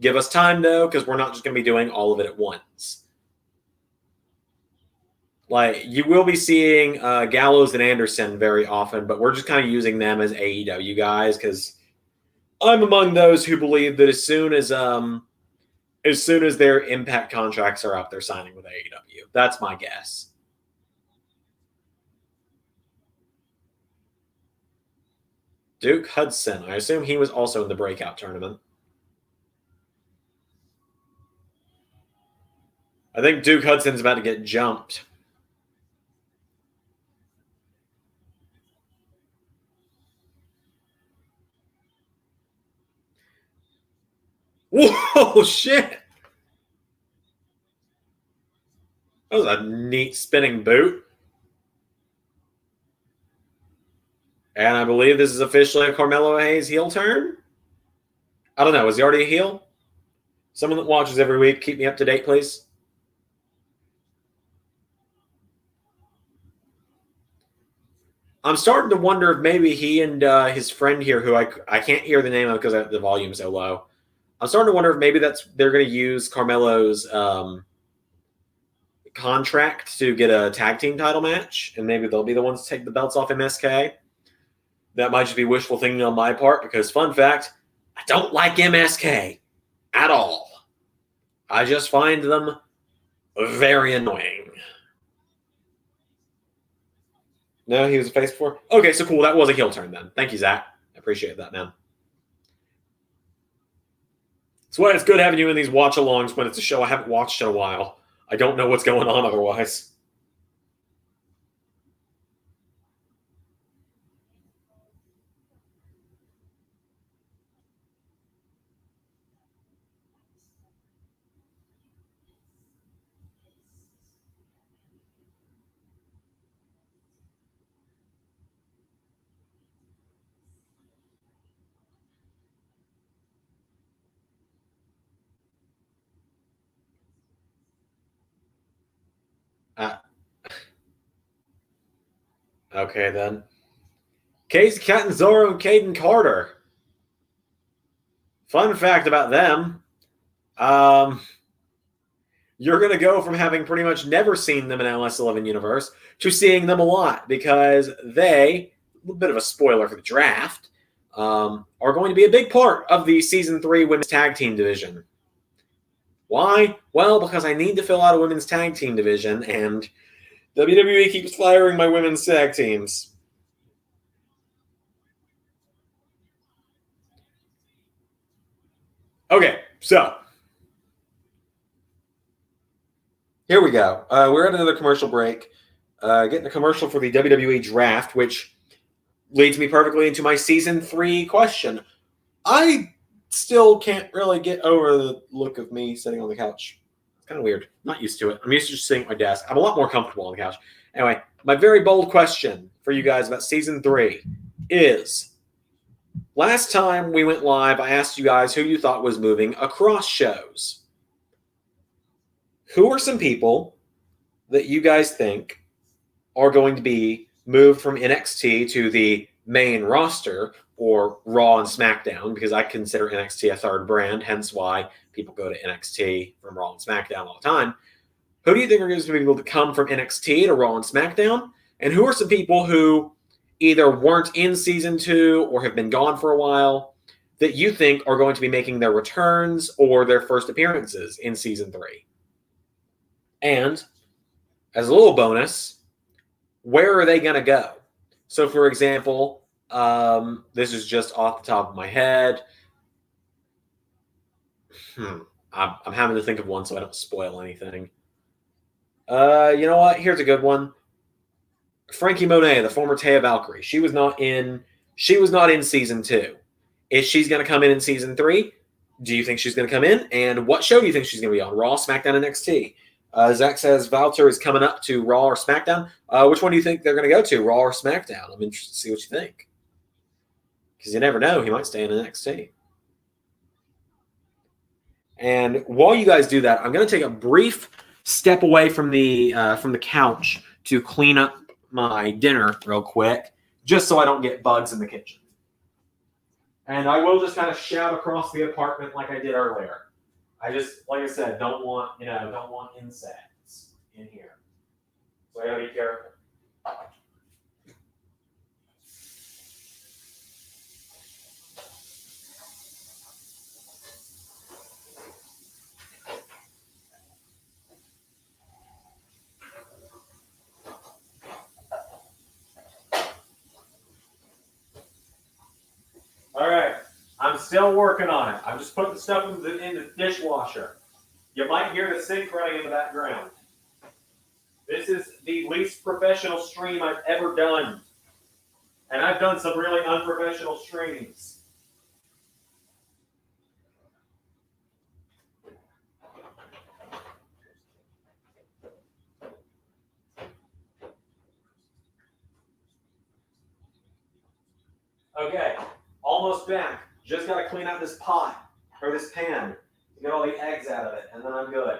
Give us time, though, because we're not just going to be doing all of it at once. Like, you will be seeing Gallows and Anderson very often, but we're just kind of using them as AEW guys because I'm among those who believe that as soon as their Impact contracts are up, they're signing with AEW. That's my guess. Duke Hudson. I assume he was also in the breakout tournament. I think Duke Hudson's about to get jumped. Whoa, shit. That was a neat spinning boot. And I believe this is officially a Carmelo Hayes heel turn. I don't know. Is he already a heel? Someone that watches every week, keep me up to date, please. I'm starting to wonder if maybe he and his friend here, who I can't hear the name of because the volume's so low. I'm starting to wonder if maybe they're going to use Carmelo's contract to get a tag team title match, and maybe they'll be the ones to take the belts off MSK. That might just be wishful thinking on my part because, fun fact, I don't like MSK at all. I just find them very annoying. No, he was a face before? Okay, so cool. That was a heel turn then. Thank you, Zach. I appreciate that, man. That's why it's good having you in these watch-alongs when it's a show I haven't watched in a while. I don't know what's going on otherwise. Okay, then. Casey Catanzaro and Caden Carter. Fun fact about them. You're going to go from having pretty much never seen them in LS11 Universe to seeing them a lot because they, a little bit of a spoiler for the draft, are going to be a big part of the Season 3 Women's Tag Team Division. Why? Well, because I need to fill out a Women's Tag Team Division, and WWE keeps firing my women's tag teams. Okay, so here we go. We're at another commercial break. Getting a commercial for the WWE Draft, which leads me perfectly into my Season 3 question. I still can't really get over the look of me sitting on the couch. It's kind of weird. I'm not used to it. I'm used to just sitting at my desk. I'm a lot more comfortable on the couch. Anyway, my very bold question for you guys about Season 3 is, last time we went live, I asked you guys who you thought was moving across shows. Who are some people that you guys think are going to be moved from NXT to the main roster, or Raw and SmackDown, because I consider NXT a third brand, hence why people go to NXT from Raw and SmackDown all the time. Who do you think are going to be able to come from NXT to Raw and SmackDown? And who are some people who either weren't in Season 2 or have been gone for a while that you think are going to be making their returns or their first appearances in Season 3? And as a little bonus, where are they going to go? So, for example, this is just off the top of my head. I'm having to think of one so I don't spoil anything. You know what? Here's a good one. Frankie Monet, the former Taya Valkyrie. She was not in Season 2. Is she's going to come in Season 3? Do you think she's going to come in? And what show do you think she's going to be on? Raw, SmackDown, NXT? Zach says Valter is coming up to Raw or SmackDown. Which one do you think they're going to go to, Raw or SmackDown? I'm interested to see what you think. Because you never know. He might stay in NXT. And while you guys do that, I'm going to take a brief step away from the couch to clean up my dinner real quick, just so I don't get bugs in the kitchen. And I will just kind of shout across the apartment like I did earlier. I just, like I said, don't want insects in here. So I gotta be careful. All right, I'm still working on it. I'm just putting stuff in the dishwasher. You might hear the sink running in the background. This is the least professional stream I've ever done. And I've done some really unprofessional streams. Okay, almost back. Just got to clean out this pot, or this pan, to get all the eggs out of it, and then I'm good.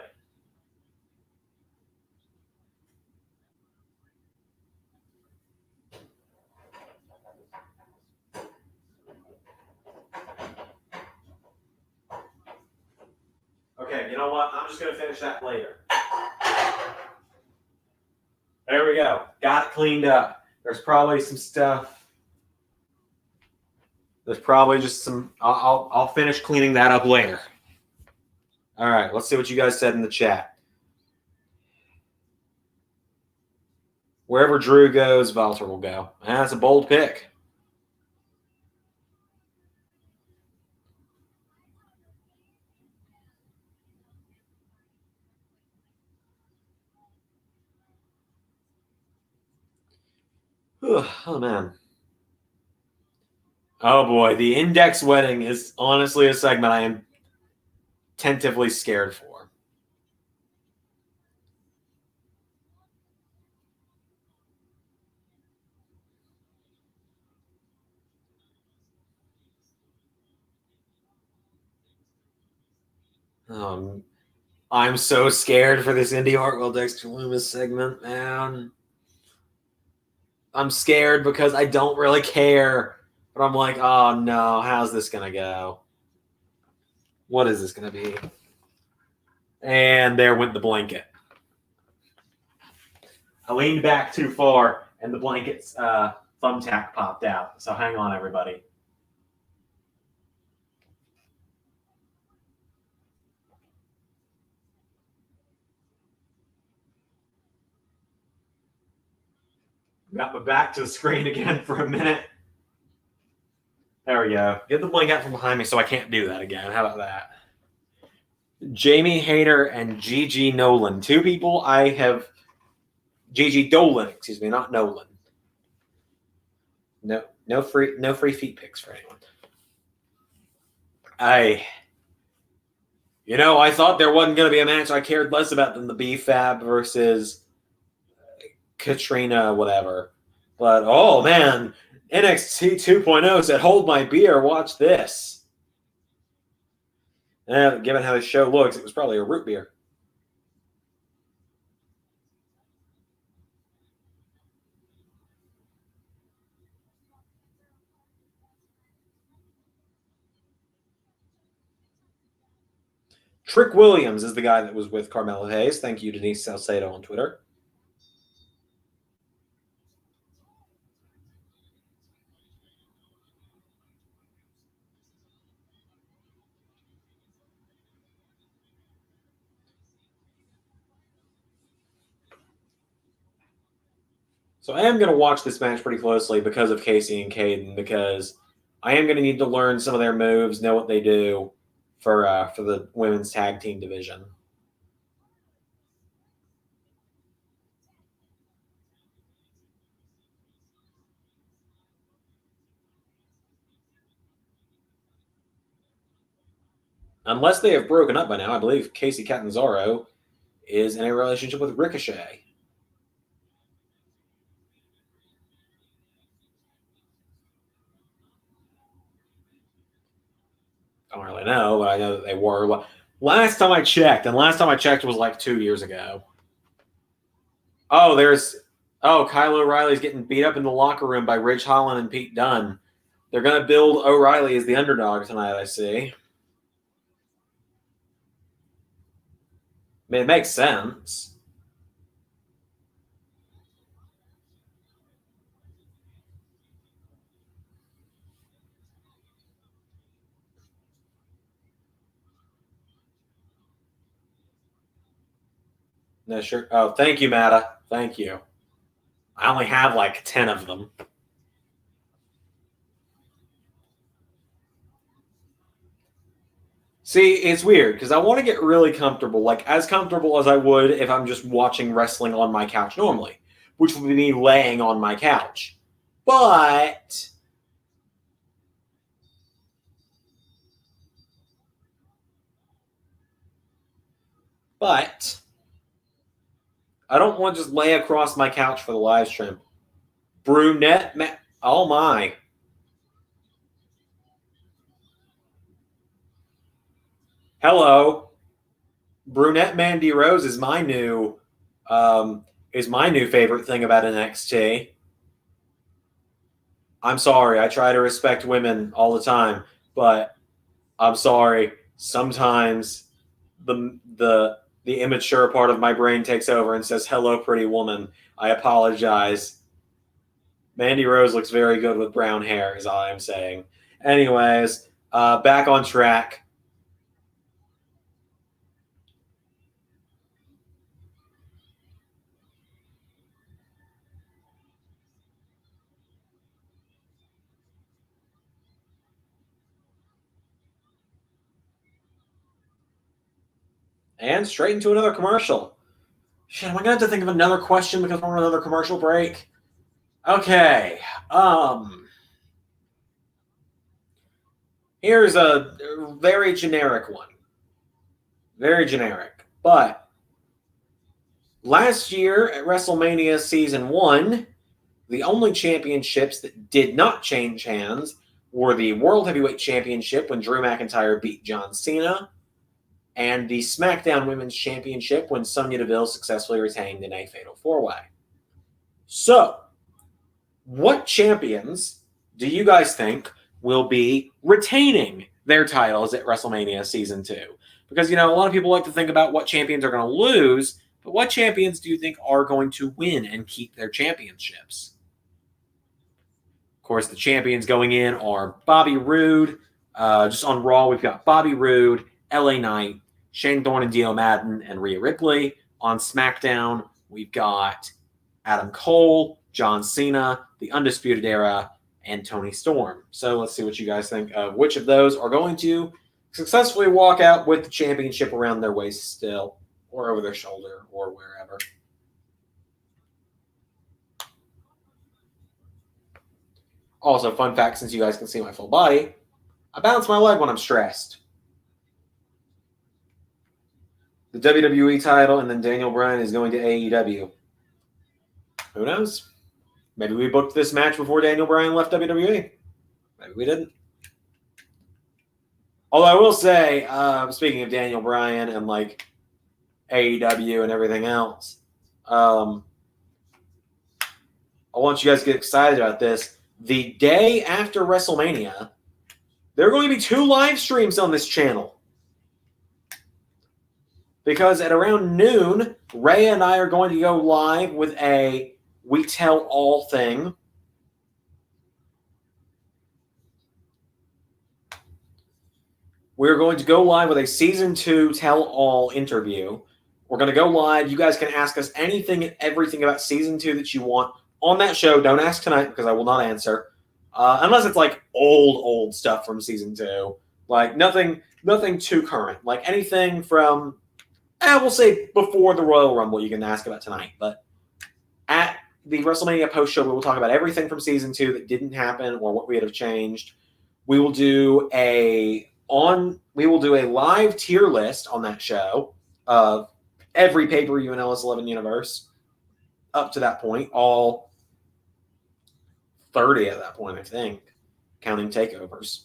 Okay, you know what? I'm just going to finish that later. There we go. Got it cleaned up. There's probably some stuff. There's probably just some. I'll finish cleaning that up later. All right, let's see what you guys said in the chat. Wherever Drew goes, Valter will go. That's a bold pick. Oh, man. Oh, boy. The Index Wedding is honestly a segment I am tentatively scared for. I'm so scared for this Indy Hartwell Dexter Loomis segment, man. I'm scared because I don't really care. But I'm like, oh no, how's this going to go? What is this going to be? And there went the blanket. I leaned back too far, and the blanket's thumbtack popped out. So hang on, everybody. Got my back to the screen again for a minute. There we go. Get the blanket from behind me so I can't do that again. How about that? Jamie Hayter and Gigi Nolan. Two people I have. Gigi Dolan, excuse me, not Nolan. No free feet pics for anyone. I thought there wasn't going to be a match I cared less about than the B-Fab versus Katrina, whatever. But, oh, man, NXT 2.0 said, hold my beer, watch this. And given how the show looks, it was probably a root beer. Trick Williams is the guy that was with Carmelo Hayes. Thank you, Denise Salcedo on Twitter. So I am going to watch this match pretty closely because of Casey and Caden, because I am going to need to learn some of their moves, know what they do for the women's tag team division. Unless they have broken up by now, I believe Casey Catanzaro is in a relationship with Ricochet. I don't really know, but I know that they were. Last time I checked was like 2 years ago. Oh, Kyle O'Reilly's getting beat up in the locker room by Ridge Holland and Pete Dunne. They're going to build O'Reilly as the underdog tonight, I see. I mean, it makes sense. No, sure. Oh, thank you, Mada. Thank you. I only have like 10 of them. See, it's weird because I want to get really comfortable, like as comfortable as I would if I'm just watching wrestling on my couch normally, which would be me laying on my couch. But I don't want to just lay across my couch for the live stream. Brunette, oh my. Hello. Brunette Mandy Rose is my new favorite thing about NXT. I'm sorry, I try to respect women all the time, but I'm sorry. Sometimes the immature part of my brain takes over and says, "Hello, pretty woman." I apologize. Mandy Rose looks very good with brown hair, is all I'm saying. Anyways, back on track. And straight into another commercial. Shit, am I gonna have to think of another question because we're on another commercial break? Okay. Here's a very generic one. Very generic. But last year at WrestleMania Season 1, the only championships that did not change hands were the World Heavyweight Championship when Drew McIntyre beat John Cena, and the SmackDown Women's Championship when Sonya Deville successfully retained in a Fatal 4-Way. So, what champions do you guys think will be retaining their titles at WrestleMania Season 2? Because, a lot of people like to think about what champions are going to lose, but what champions do you think are going to win and keep their championships? Of course, the champions going in are Bobby Roode. Just on Raw, we've got Bobby Roode, LA Knight, Shane Thorne and Dio Madden, and Rhea Ripley. On SmackDown, we've got Adam Cole, John Cena, The Undisputed Era, and Toni Storm. So let's see what you guys think of which of those are going to successfully walk out with the championship around their waist still, or over their shoulder, or wherever. Also, fun fact, since you guys can see my full body, I balance my leg when I'm stressed. The WWE title, and then Daniel Bryan is going to AEW. Who knows? Maybe we booked this match before Daniel Bryan left WWE. Maybe we didn't. Although I will say, speaking of Daniel Bryan and like AEW and everything else, I want you guys to get excited about this. The day after WrestleMania, there are going to be 2 live streams on this channel. Because at around noon, Ray and I are going to go live with a We Tell All thing. We're going to go live with a Season 2 Tell All interview. We're going to go live. You guys can ask us anything and everything about Season 2 that you want on that show. Don't ask tonight because I will not answer. Unless it's like old stuff from Season 2. Like nothing too current. Like anything from... we'll say before the Royal Rumble you can ask about tonight. But at the WrestleMania post show, we will talk about everything from Season 2 that didn't happen or what we would have changed. We will do a live tier list on that show of every pay-per-view in LS11 Universe up to that point, all 30 at that point, I think, counting takeovers.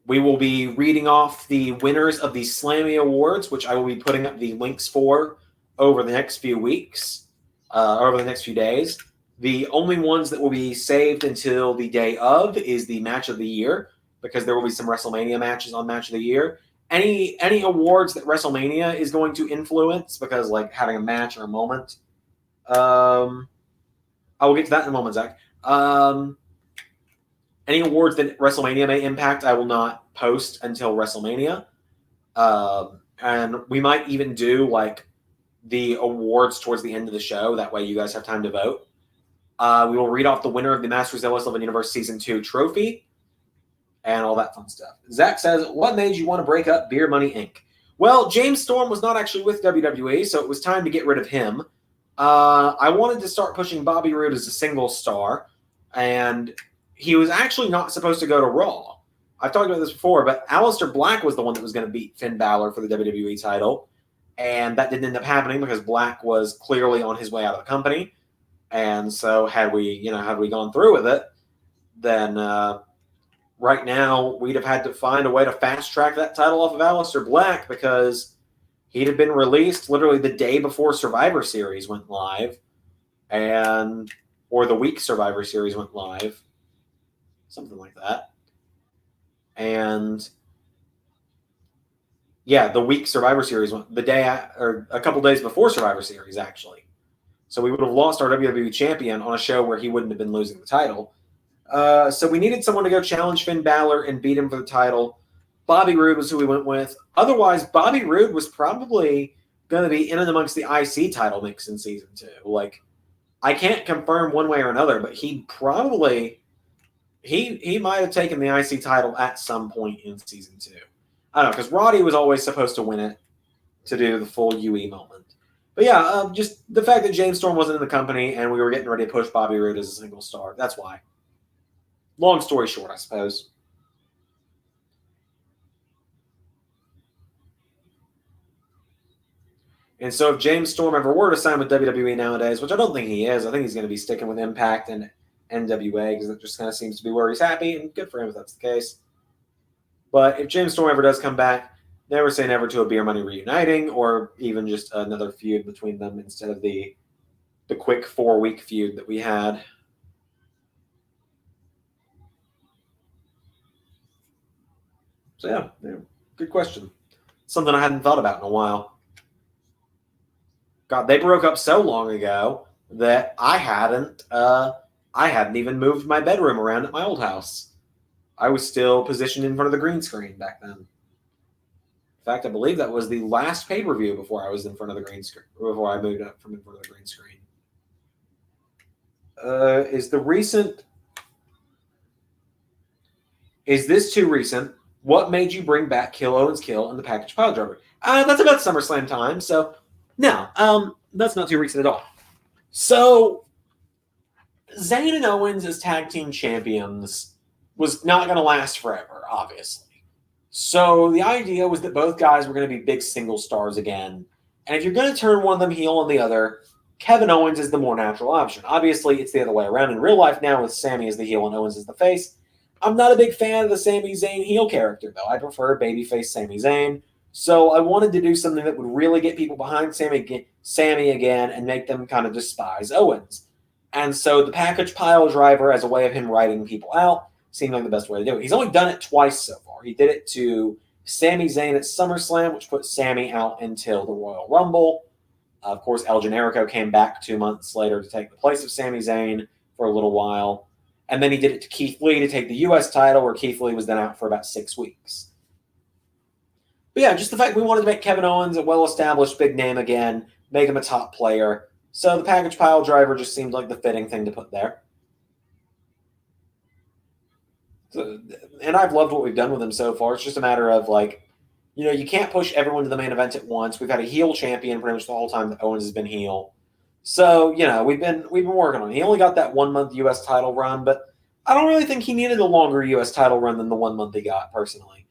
We will be reading off the winners of the Slammy Awards, which I will be putting up the links for over the next few weeks, over the next few days. The only ones that will be saved until the day of is the Match of the Year, because there will be some WrestleMania matches on Match of the Year. Any awards that WrestleMania is going to influence, because like having a match or a moment. I will get to that in a moment, Zach. Any awards that WrestleMania may impact, I will not post until WrestleMania. And we might even do like the awards towards the end of the show. That way you guys have time to vote. We will read off the winner of the Masters LS11 Universe Season 2 trophy and all that fun stuff. Zach says, what made you want to break up Beer Money Inc.? Well, James Storm was not actually with WWE, so it was time to get rid of him. I wanted to start pushing Bobby Roode as a single star, and he was actually not supposed to go to Raw. I've talked about this before, but Aleister Black was the one that was going to beat Finn Balor for the WWE title, and that didn't end up happening because Black was clearly on his way out of the company. And so had we gone through with it, then right now we'd have had to find a way to fast track that title off of Aleister Black because he'd have been released literally the day before Survivor Series went live, or the week Survivor Series went live, something like that. And yeah, the week Survivor Series went or a couple days before Survivor Series, actually. So we would have lost our WWE champion on a show where he wouldn't have been losing the title. So we needed someone to go challenge Finn Balor and beat him for the title. Bobby Roode was who we went with. Otherwise, Bobby Roode was probably going to be in and amongst the IC title mix in season 2. Like, I can't confirm one way or another, but he might have taken the IC title at some point in season 2. I don't know, because Roddy was always supposed to win it to do the full UE moment. But yeah, just the fact that James Storm wasn't in the company and we were getting ready to push Bobby Roode as a single star. That's why. Long story short, I suppose. And so if James Storm ever were to sign with WWE nowadays, which I don't think he is, I think he's going to be sticking with Impact and NWA because it just kind of seems to be where he's happy, and good for him if that's the case. But if James Storm ever does come back, never say never to a Beer Money reuniting or even just another feud between them instead of the quick 4-week feud that we had. So yeah, good question. Something I hadn't thought about in a while. God, they broke up so long ago that I hadn't even moved my bedroom around at my old house. I was still positioned in front of the green screen back then. In fact, I believe that was the last pay-per-view before I was in front of the green screen, before I moved up from in front of the green screen. Is this too recent? What made you bring back Kill Owens Kill and the Package Pile Driver? That's about SummerSlam time, so no, that's not too recent at all. So, Zayn and Owens as tag team champions was not going to last forever, obviously. So the idea was that both guys were going to be big single stars again. And if you're going to turn one of them heel on the other, Kevin Owens is the more natural option. Obviously, it's the other way around in real life now with Sami as the heel and Owens as the face. I'm not a big fan of the Sami Zayn heel character, though. I prefer babyface Sami Zayn. So I wanted to do something that would really get people behind Sami again and make them kind of despise Owens. And so the package pile driver, as a way of him writing people out, seemed like the best way to do it. He's only done it twice so far. He did it to Sami Zayn at SummerSlam, which put Sami out until the Royal Rumble. Of course, El Generico came back 2 months later to take the place of Sami Zayn for a little while. And then he did it to Keith Lee to take the U.S. title, where Keith Lee was then out for about 6 weeks. But yeah, just the fact we wanted to make Kevin Owens a well-established big name again, make him a top player. So the package pile driver just seemed like the fitting thing to put there. So, and I've loved what we've done with him so far. It's just a matter of, like, you can't push everyone to the main event at once. We've had a heel champion pretty much the whole time that Owens has been heel. So, we've been working on it. He only got that 1 month U.S. title run, but I don't really think he needed a longer U.S. title run than the 1 month he got, personally.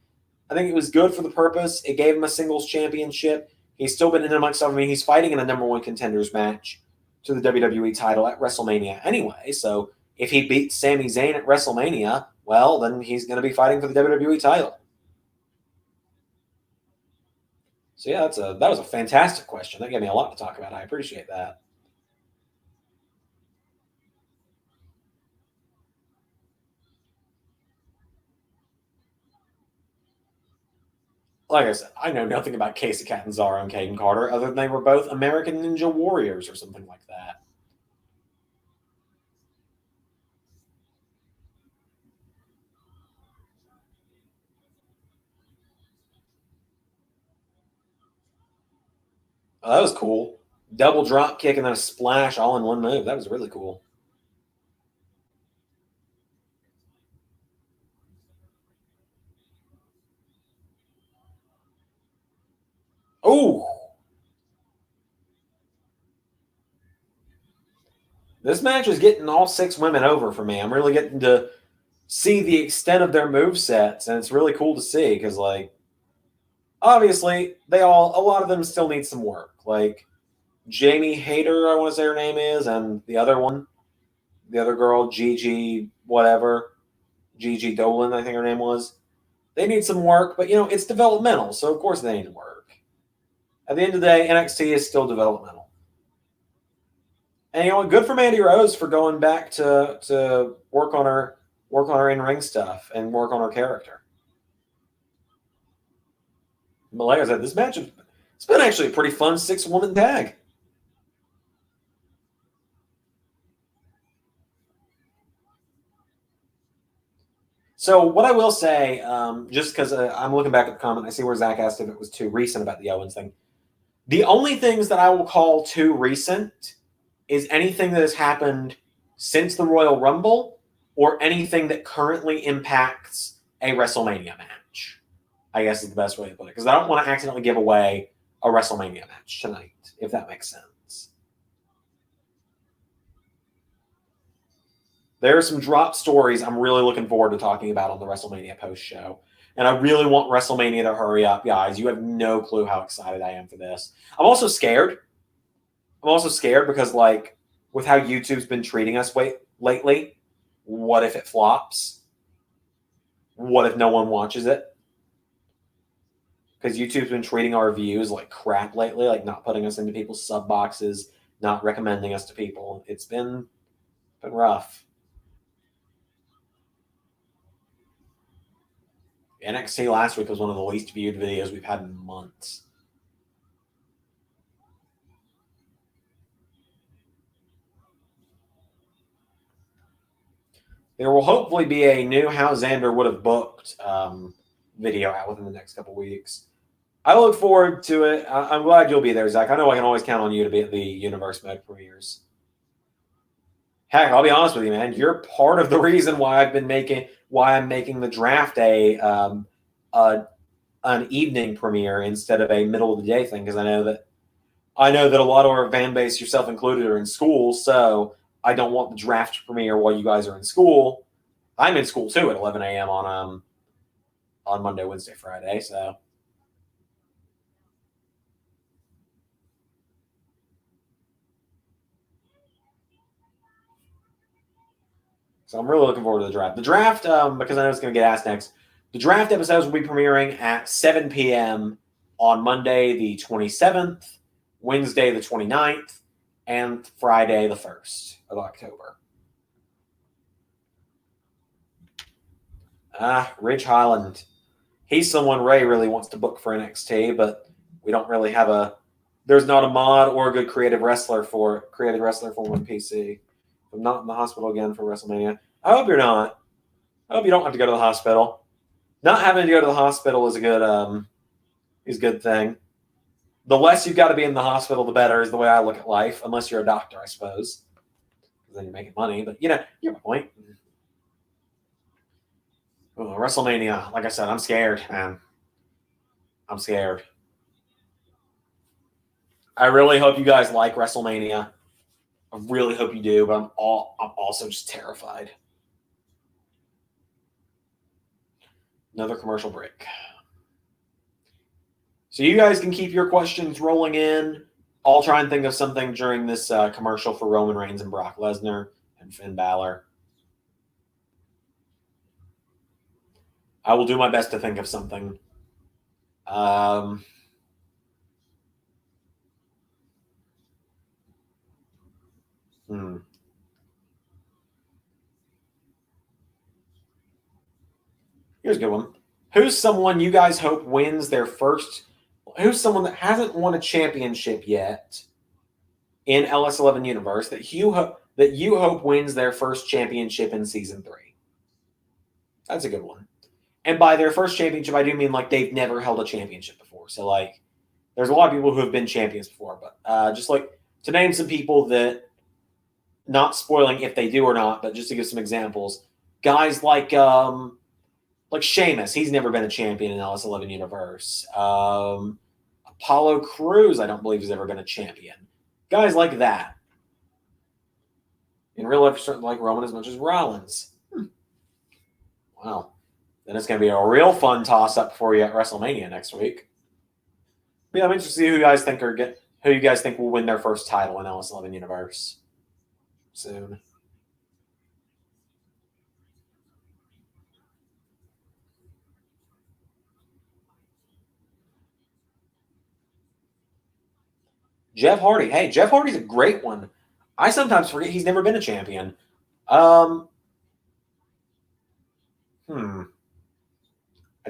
I think it was good for the purpose. It gave him a singles championship. He's still been in amongst them. I mean, he's fighting in a number one contenders match to the WWE title at WrestleMania anyway. So if he beats Sami Zayn at WrestleMania, well, then he's going to be fighting for the WWE title. So yeah, that was a fantastic question. That gave me a lot to talk about. I appreciate that. Like I said, I know nothing about Casey Catanzaro and Caden Carter other than they were both American Ninja Warriors or something like that. Oh, that was cool. Double drop kick and then a splash all in one move. That was really cool. Oh! This match is getting all 6 women over for me. I'm really getting to see the extent of their move sets, and it's really cool to see because, like, obviously, a lot of them still need some work. Like, Jamie Hayter, I want to say her name is, and the other girl, Gigi, whatever. Gigi Dolan, I think her name was. They need some work, but it's developmental, so of course they need work. At the end of the day, NXT is still developmental. And good for Mandy Rose for going back to work on her in-ring stuff and work on her character. But like I said, this match it's been actually a pretty fun 6-woman tag. So what I will say, just because I'm looking back at the comment, I see where Zach asked if it was too recent about the Owens thing. The only things that I will call too recent is anything that has happened since the Royal Rumble or anything that currently impacts a WrestleMania match, I guess is the best way to put it. Because I don't want to accidentally give away a WrestleMania match tonight, if that makes sense. There are some drop stories I'm really looking forward to talking about on the WrestleMania post show. And I really want WrestleMania to hurry up, guys. You have no clue how excited I am for this. I'm also scared. Because, with how YouTube's been treating us lately, what if it flops? What if no one watches it? Because YouTube's been treating our views like crap lately, like not putting us into people's sub boxes, not recommending us to people. It's been rough. NXT last week was one of the least viewed videos we've had in months. There will hopefully be a new How Zander Would Have Booked video out within the next couple weeks. I look forward to it. I'm glad you'll be there, Zach. I know I can always count on you to be at the Universe Mode premieres. Heck, I'll be honest with you, man. You're part of the reason why I'm making the draft an evening premiere instead of a middle of the day thing, because I know that a lot of our fan base, yourself included, are in school, so I don't want the draft premiere while you guys are in school. I'm in school too at 11 a.m. on Monday, Wednesday, Friday, so. So I'm really looking forward to the draft. The draft, because I know it's going to get asked next, the draft episodes will be premiering at 7 p.m. on Monday the 27th, Wednesday the 29th, and Friday the 1st of October. Ridge Holland. He's someone Ray really wants to book for NXT, but we don't really have there's not a mod or a good creative wrestler for one PC. I'm not in the hospital again for WrestleMania. I hope you're not. I hope you don't have to go to the hospital. Not having to go to the hospital is a good thing. The less you've got to be in the hospital, the better is the way I look at life, unless you're a doctor, I suppose. Because then you're making money. But, you get my point. WrestleMania, like I said, I'm scared, man. I'm scared. I really hope you guys like WrestleMania. I really hope you do, but I'm also just terrified. Another commercial break. So you guys can keep your questions rolling in. I'll try and think of something during this commercial for Roman Reigns and Brock Lesnar and Finn Balor. I will do my best to think of something. Here's a good one. Who's someone you guys hope wins their first? Who's someone that hasn't won a championship yet in LS11 Universe that you hope wins their first championship in Season 3? That's a good one. And by their first championship, I do mean they've never held a championship before. So there's a lot of people who have been champions before, but just to name some people that, not spoiling if they do or not, but just to give some examples, guys like Sheamus, he's never been a champion in LS11 Universe. Apollo Crews, I don't believe he's ever been a champion. Guys like that. In real life, you certainly like Roman as much as Rollins. Wow. Then it's going to be a real fun toss-up for you at WrestleMania next week. But yeah, I'm interested to see who you guys think will win their first title in LS11 Universe soon. Jeff Hardy. Hey, Jeff Hardy's a great one. I sometimes forget he's never been a champion. I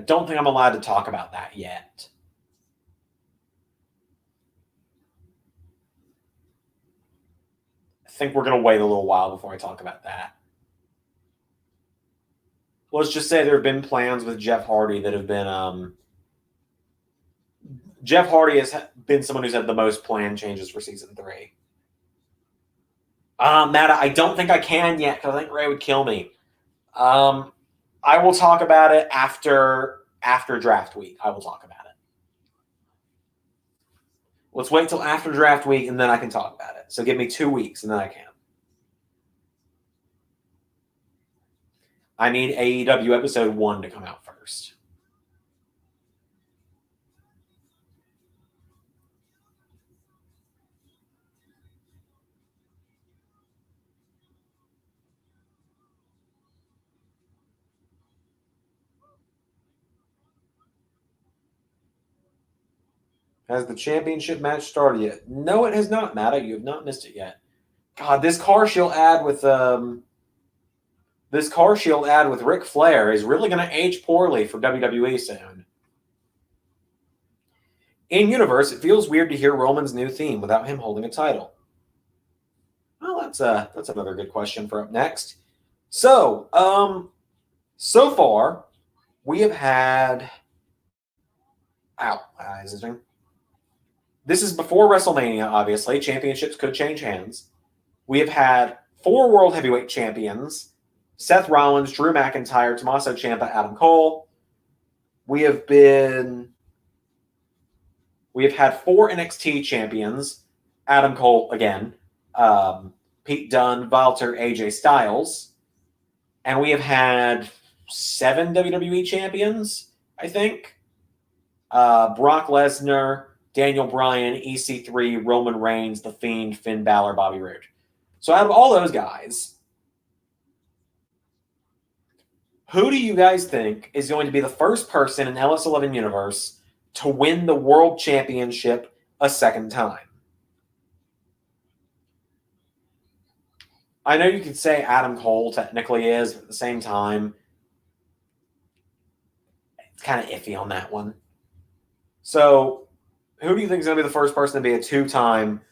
don't think I'm allowed to talk about that yet. I think we're going to wait a little while before I talk about that. Let's just say there have been plans with Jeff Hardy that have been Jeff Hardy has been someone who's had the most planned changes for season 3. Mada, I don't think I can yet because I think Ray would kill me. I will talk about it after draft week. I will talk about it. Let's wait till after draft week and then I can talk about it. So give me 2 weeks and then I can. I need AEW episode 1 to come out first. Has the championship match started yet? No, it has not, Mada. You have not missed it yet. God, this car shield ad with Ric Flair is really going to age poorly for WWE soon. In universe, it feels weird to hear Roman's new theme without him holding a title. Well, that's another good question for up next. So, so far we have had. This is before WrestleMania, obviously. Championships could change hands. We have had 4 World Heavyweight Champions: Seth Rollins, Drew McIntyre, Tommaso Ciampa, Adam Cole. We have had 4 NXT champions: Adam Cole again, Pete Dunne, Walter, AJ Styles. And we have had 7 WWE champions, I think. Brock Lesnar, Daniel Bryan, EC3, Roman Reigns, The Fiend, Finn Balor, Bobby Roode. So out of all those guys, who do you guys think is going to be the first person in LS11 Universe to win the World Championship a second time? I know you could say Adam Cole technically is, but at the same time, it's kind of iffy on that one. So, who do you think is going to be the first person to be a two-time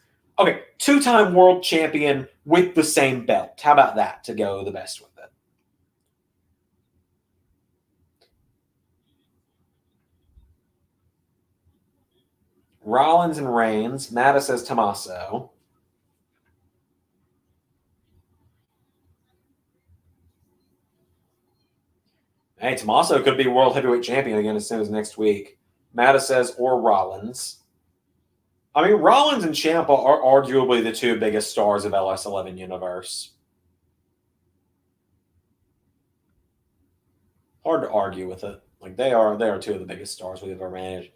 world champion with the same belt? How about that to go the best with it? Rollins and Reigns. Mada says Tommaso. Hey, Tommaso could be world heavyweight champion again as soon as next week. Mada says, or Rollins. I mean, Rollins and Champa are arguably the 2 biggest stars of LS11 Universe. Hard to argue with it. Like, they are 2 of the biggest stars we've ever managed.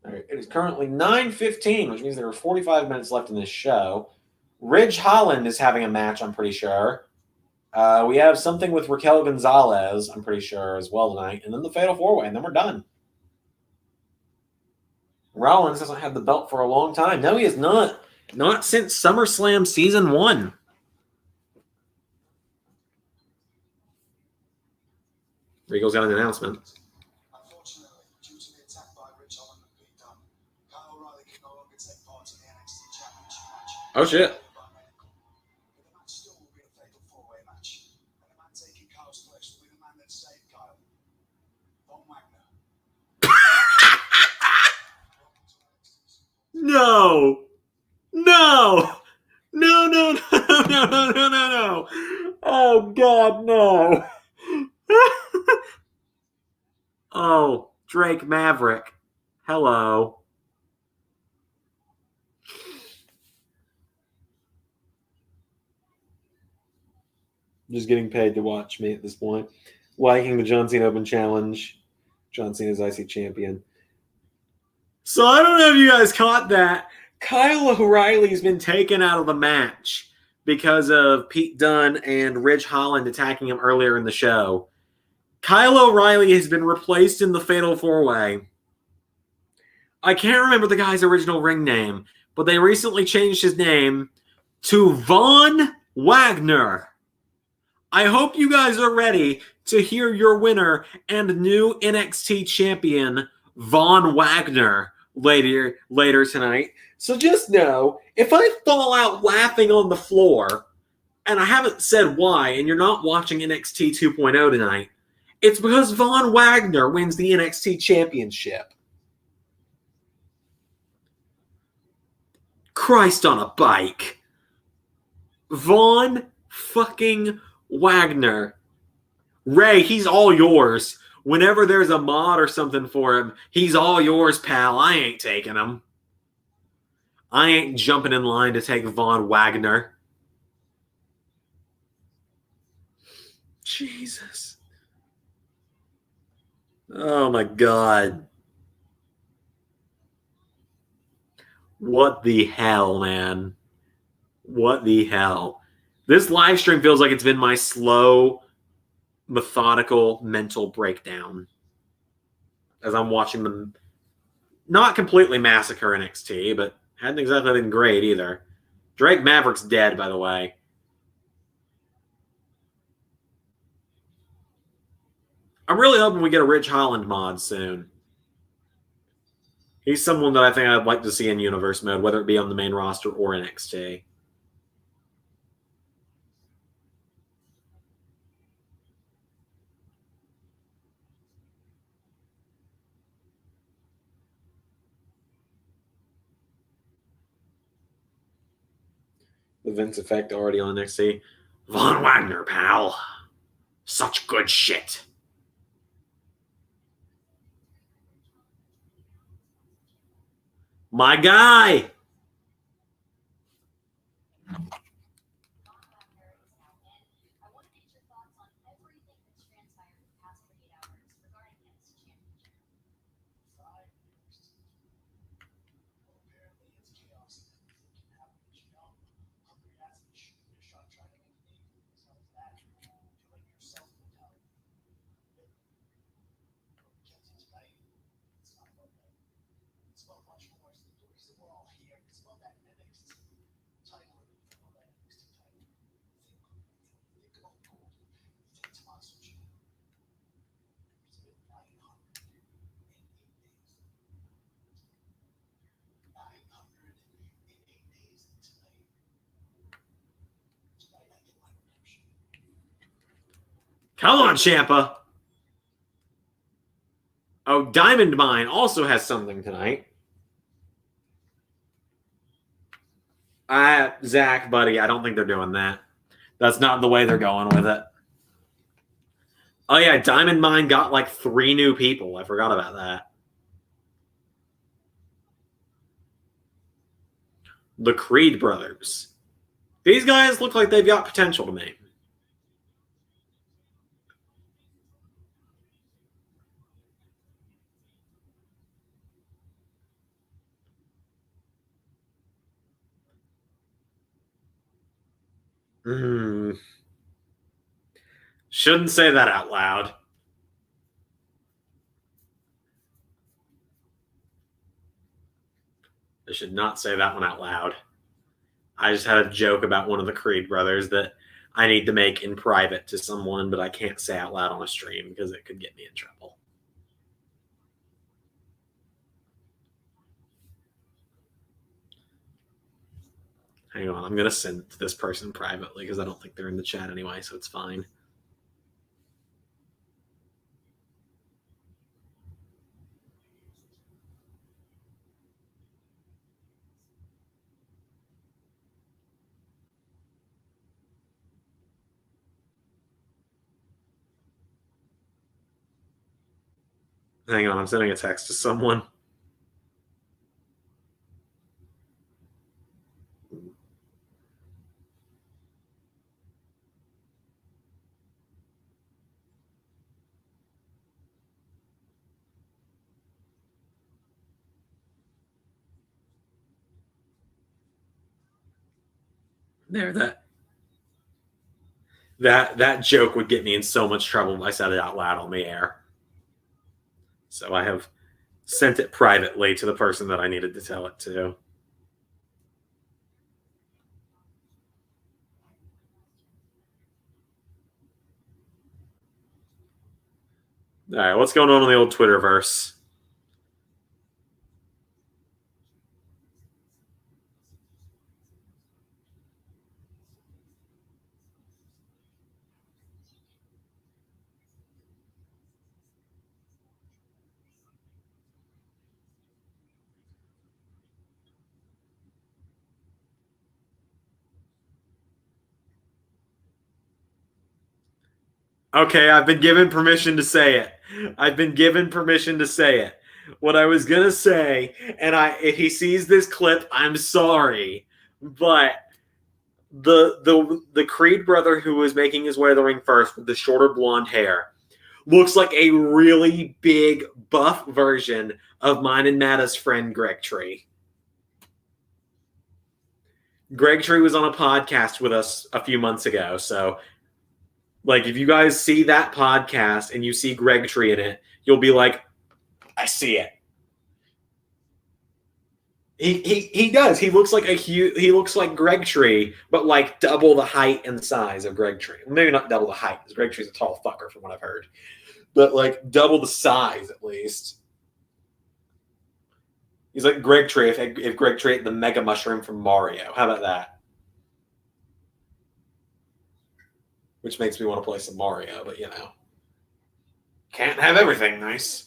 All right, it is currently 9:15, which means there are 45 minutes left in this show. Ridge Holland is having a match, I'm pretty sure. We have something with Raquel Gonzalez, I'm pretty sure, as well tonight. And then the Fatal 4-Way, and then we're done. Rollins hasn't had the belt for a long time. No, he has not. Not since SummerSlam Season 1. Regal's got an announcement. Unfortunately, due to the attack by Ridge Holland and Pete Dunne, Kyle O'Reilly can no longer take part in the NXT Championship match. Oh, shit. But the match still will be a fatal 4-way match. And the man taking Kyle's place will be the man that saved Kyle. Von Wagner. No. No. Oh, God, no. Oh, Drake Maverick. Hello. Just getting paid to watch me at this point. Liking the John Cena Open Challenge. John Cena's IC champion. So I don't know if you guys caught that. Kyle O'Reilly's been taken out of the match because of Pete Dunne and Ridge Holland attacking him earlier in the show. Kyle O'Reilly has been replaced in the Fatal 4-Way. I can't remember the guy's original ring name, but they recently changed his name to Von Wagner. I hope you guys are ready to hear your winner and new NXT champion, Von Wagner, later tonight. So just know, if I fall out laughing on the floor, and I haven't said why, and you're not watching NXT 2.0 tonight, it's because Von Wagner wins the NXT championship. Christ on a bike. Von fucking Wagner. Ray, he's all yours. Whenever there's a mod or something for him, he's all yours, pal. I ain't taking him. I ain't jumping in line to take Von Wagner. Jesus. Oh my God. What the hell, man? What the hell? This live stream feels like it's been my slow, methodical mental breakdown as I'm watching them not completely massacre NXT, but hadn't exactly been great either. Drake Maverick's dead, by the way. I'm really hoping we get a Ridge Holland mod soon. He's someone that I think I'd like to see in Universe mode, whether it be on the main roster or NXT. The Vince effect already on NXT. Von Wagner, pal. Such good shit. My guy. Come on, Champa. Oh, Diamond Mine also has something tonight. Zach, buddy, I don't think they're doing that. That's not the way they're going with it. Oh, yeah, Diamond Mine got like 3 new people. I forgot about that. The Creed brothers. These guys look like they've got potential to me. Shouldn't say that out loud. I should not say that one out loud. I just had a joke about one of the Creed brothers that I need to make in private to someone, but I can't say out loud on a stream because it could get me in trouble. Hang on, I'm going to send it to this person privately because I don't think they're in the chat anyway, so it's fine. Hang on, I'm sending a text to someone. There, That joke would get me in so much trouble if I said it out loud on the air. So I have sent it privately to the person that I needed to tell it to. All right, what's going on in the old Twitterverse? Okay, I've been given permission to say it. I've been given permission to say it. What I was gonna say, and if he sees this clip, I'm sorry, but the Creed brother who was making his way to the ring first with the shorter blonde hair looks like a really big buff version of mine and Mada's friend Greg Tree. Greg Tree was on a podcast with us a few months ago, so like, if you guys see that podcast and you see Greg Tree in it, you'll be like, I see it. He does. He looks like he looks like Greg Tree, but like double the height and size of Greg Tree. Maybe not double the height, because Greg Tree's a tall fucker from what I've heard. But like double the size at least. He's like Greg Tree if Greg Tree ate the Mega Mushroom from Mario. How about that? Which makes me want to play some Mario, but you know. Can't have everything nice.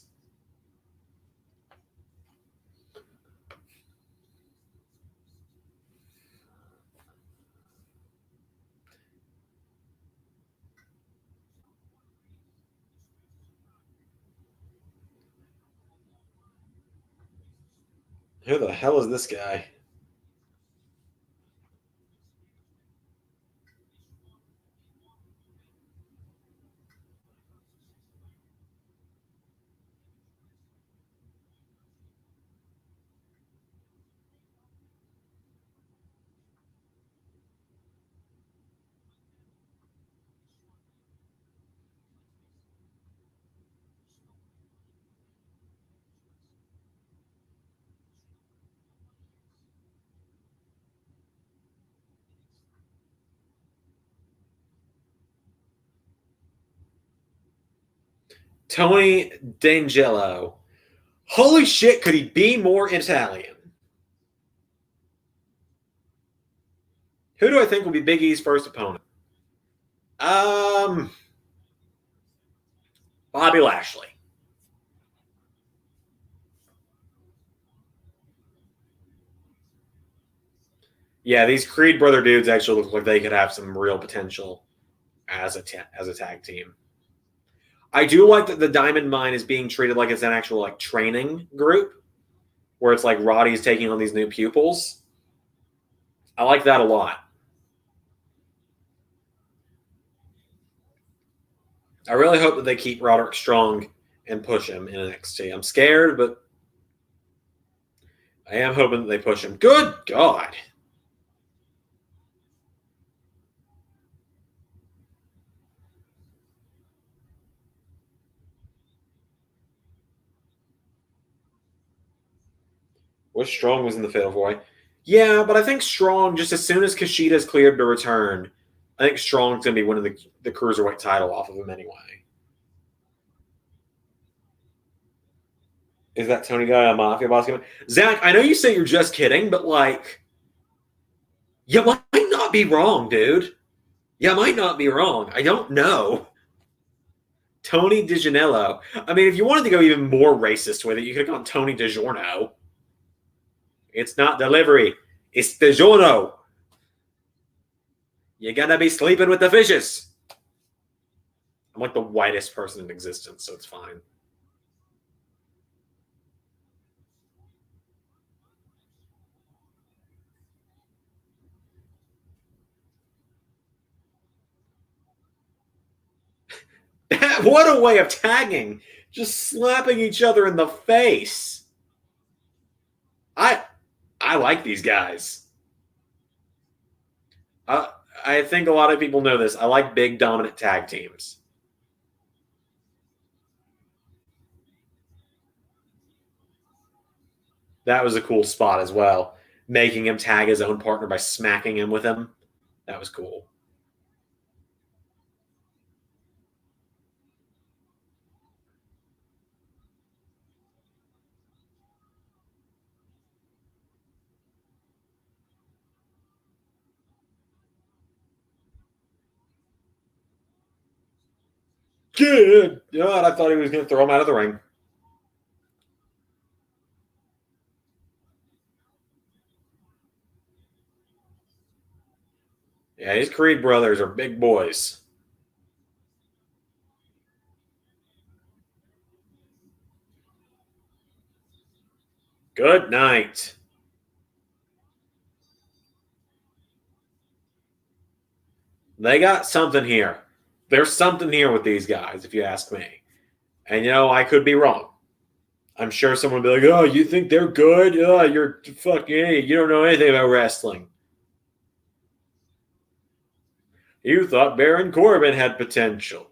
Who the hell is this guy? Tony D'Angelo. Holy shit, could he be more Italian? Who do I think will be Big E's first opponent? Bobby Lashley. Yeah, these Creed brother dudes actually look like they could have some real potential as a tag team. I do like that the Diamond Mine is being treated like it's an actual like training group, where it's like Roddy's taking on these new pupils. I like that a lot. I really hope that they keep Roderick Strong and push him in NXT. I'm scared, but I am hoping that they push him. Good God. Wish Strong was in the Fatal 4-Way. Yeah, but I think Strong, just as soon as Kushida's cleared to return, I think Strong's going to be winning the Cruiserweight title off of him anyway. Is that Tony guy a Mafia boss? Zach, I know you say you're just kidding, but like, you might not be wrong, dude. You might not be wrong. I don't know. Tony DiGianello. I mean, if you wanted to go even more racist with it, you could have gone Tony DiGiorno. It's not delivery. It's DiGiorno. You're going to be sleeping with the fishes. I'm like the whitest person in existence, so it's fine. What a way of tagging. Just slapping each other in the face. I like these guys. I think a lot of people know this. I like big, dominant tag teams. That was a cool spot as well. Making him tag his own partner by smacking him with him. That was cool. Good God, I thought he was going to throw him out of the ring. Yeah, these Creed brothers are big boys. Good night. They got something here. There's something here with these guys, if you ask me. And, I could be wrong. I'm sure someone will be like, oh, you think they're good? Oh, you're fucking idiot. You don't know anything about wrestling. You thought Baron Corbin had potential.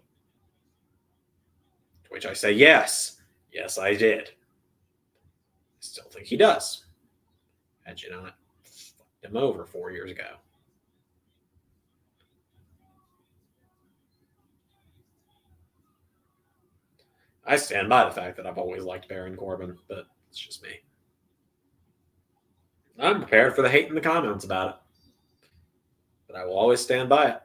To which I say, yes. Yes, I did. I still think he does. Had you not fucked him over 4 years ago. I stand by the fact that I've always liked Baron Corbin, but it's just me. I'm prepared for the hate in the comments about it. But I will always stand by it.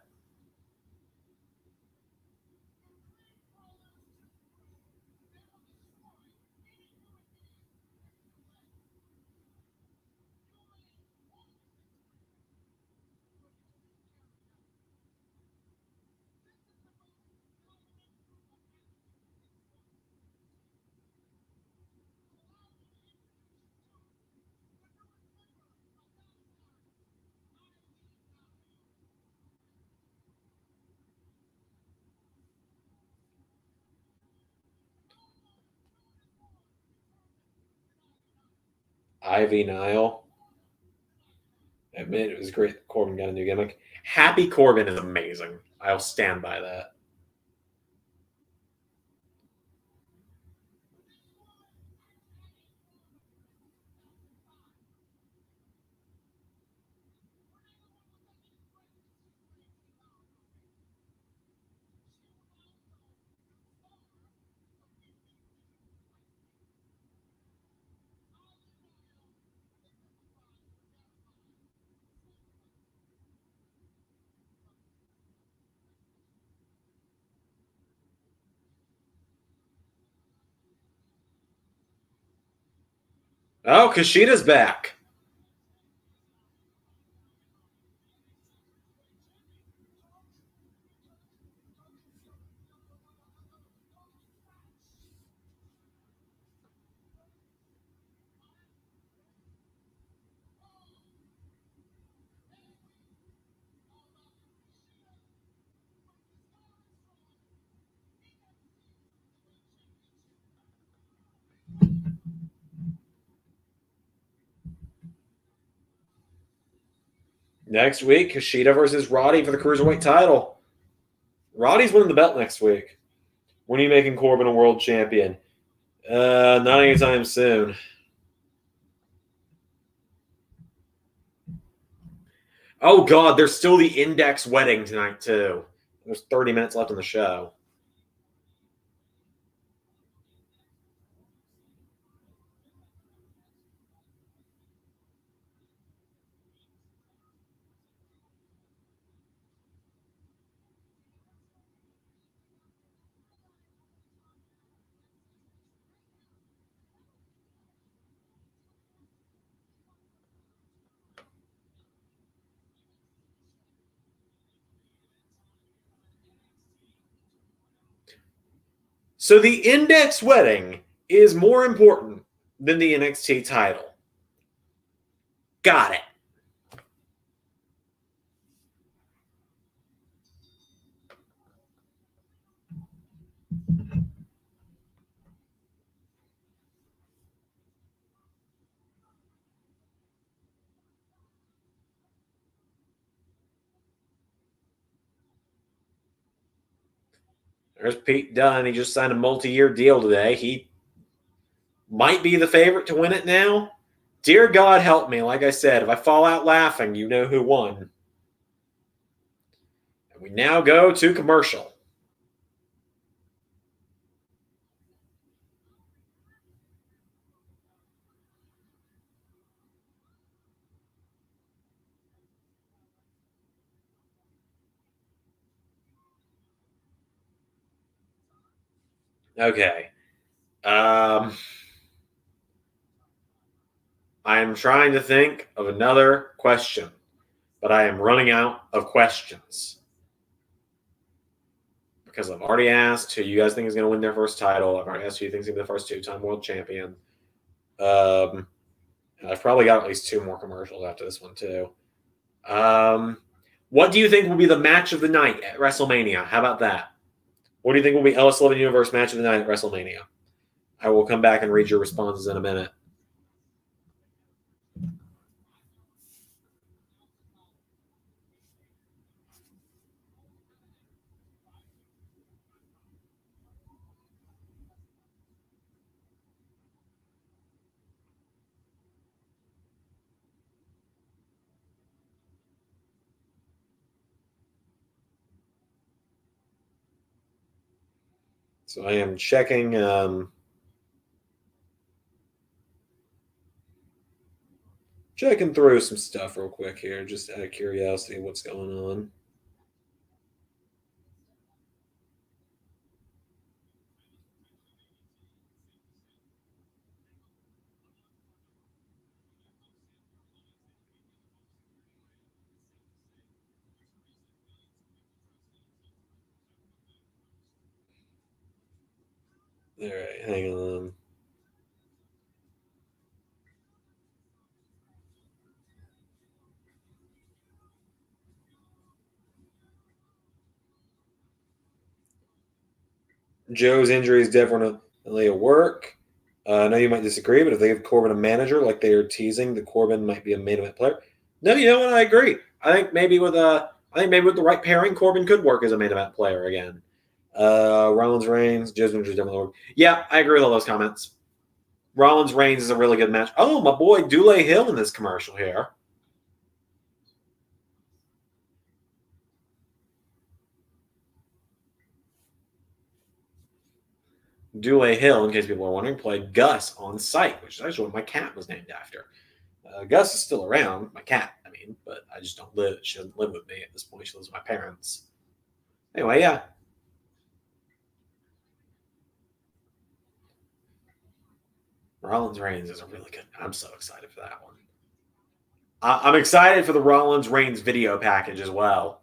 Ivy Nile. I admit it was great that Corbin got a new gimmick. Happy Corbin is amazing. I'll stand by that. Oh, Kushida's back. Next week, Kushida versus Roddy for the Cruiserweight title. Roddy's winning the belt next week. When are you making Corbin a world champion? Not anytime soon. Oh, God, there's still the Index wedding tonight, too. There's 30 minutes left in the show. So the Index wedding is more important than the NXT title. Got it. There's Pete Dunne. He just signed a multi-year deal today. He might be the favorite to win it now. Dear God, help me. Like I said, if I fall out laughing, you know who won. And we now go to commercial. Okay. I am trying to think of another question, but I am running out of questions. Because I've already asked who you guys think is going to win their first title. I've already asked who you think is going to be the first two-time world champion. And I've probably got at least two more commercials after this one, too. What do you think will be the match of the night at WrestleMania? How about that? What do you think will be LS11 Universe match of the night at WrestleMania? I will come back and read your responses in a minute. So I am checking checking through some stuff real quick here, just out of curiosity what's going on. All right, hang on. Joe's injury is definitely a work. I know you might disagree, but if they give Corbin a manager like they are teasing, that Corbin might be a main event player. No, you know what? I agree. I think maybe with the right pairing, Corbin could work as a main event player again. Rollins Reigns, Joe's injury definitely work. Yeah, I agree with all those comments. Rollins Reigns is a really good match. Oh, my boy Dule Hill in this commercial here. Dule Hill, in case people are wondering, played Gus on Sight, which is actually what my cat was named after. Gus is still around, my cat, I mean, but I just don't live. She doesn't live with me at this point. She lives with my parents. Anyway, yeah. Rollins Reigns is a really good. I'm so excited for that one. I'm excited for the Rollins Reigns video package as well.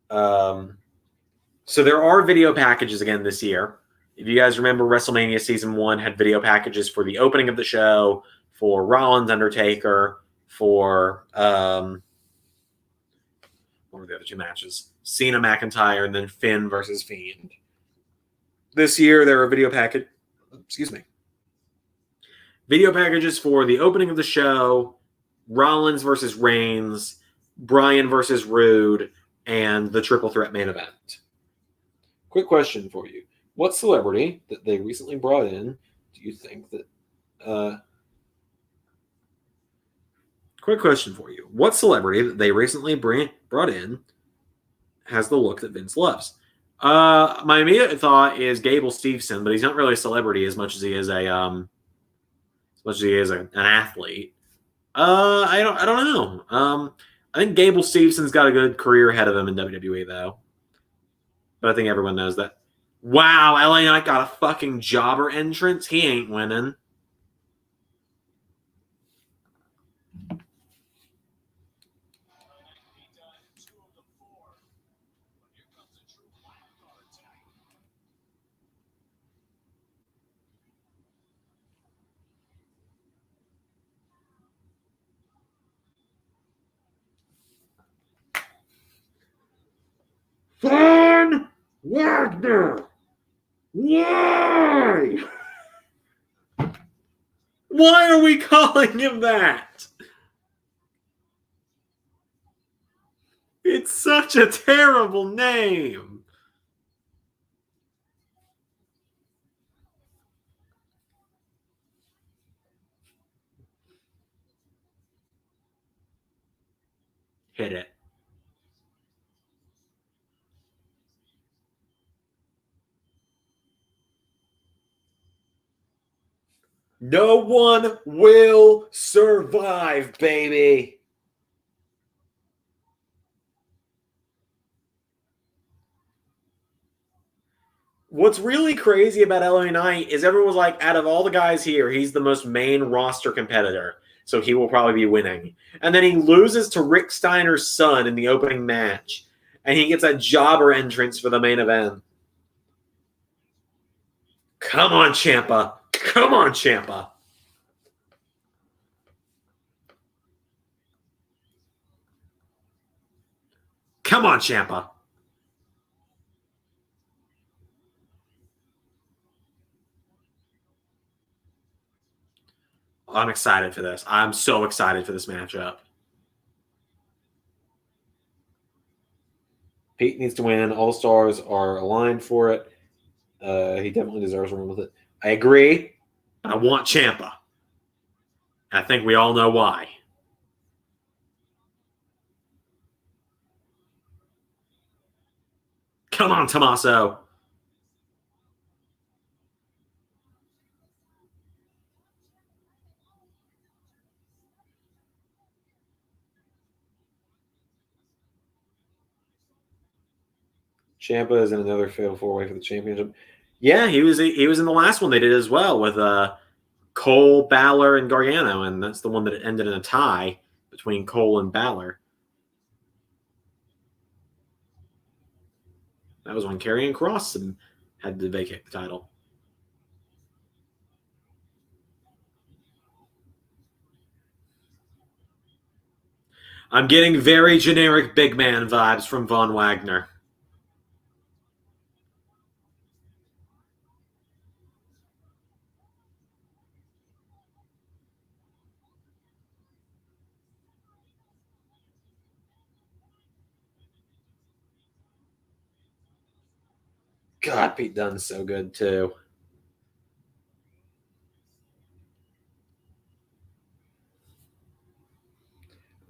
So there are video packages again this year. If you guys remember, WrestleMania Season 1 had video packages for the opening of the show, for Rollins, Undertaker, for what were the other two matches? Cena, McIntyre, and then Finn versus Fiend. This year, there are video packages for the opening of the show, Rollins versus Reigns, Bryan versus Rude, and the Triple Threat main event. Quick question for you. What celebrity that they recently brought in do you think that... quick question for you. What celebrity that they recently brought in has the look that Vince loves? My immediate thought is Gable Steveson, but he's not really a celebrity as much as he is an athlete. I don't know. I think Gable Stevenson's got a good career ahead of him in WWE though. But I think everyone knows that. Wow, LA Knight got a fucking jobber entrance. He ain't winning. Von Wagner! Why? Why are we calling him that? It's such a terrible name. Hit it. No one will survive, baby. What's really crazy about LA Knight is everyone was like, out of all the guys here, he's the most main roster competitor, so he will probably be winning. And then he loses to Rick Steiner's son in the opening match, and he gets a jobber entrance for the main event. Come on, Champa. Come on, Champa. Come on, Champa. I'm excited for this. I'm so excited for this matchup. Pete needs to win. All stars are aligned for it. He definitely deserves to run with it. I agree. I want Champa. I think we all know why. Come on, Tommaso. Champa is in another fatal four-way for the championship. Yeah, he was in the last one they did as well with Cole, Balor, and Gargano, and that's the one that ended in a tie between Cole and Balor. That was when Karrion Kross had to vacate the title. I'm getting very generic big man vibes from Von Wagner. God, Pete Dunne's so good too.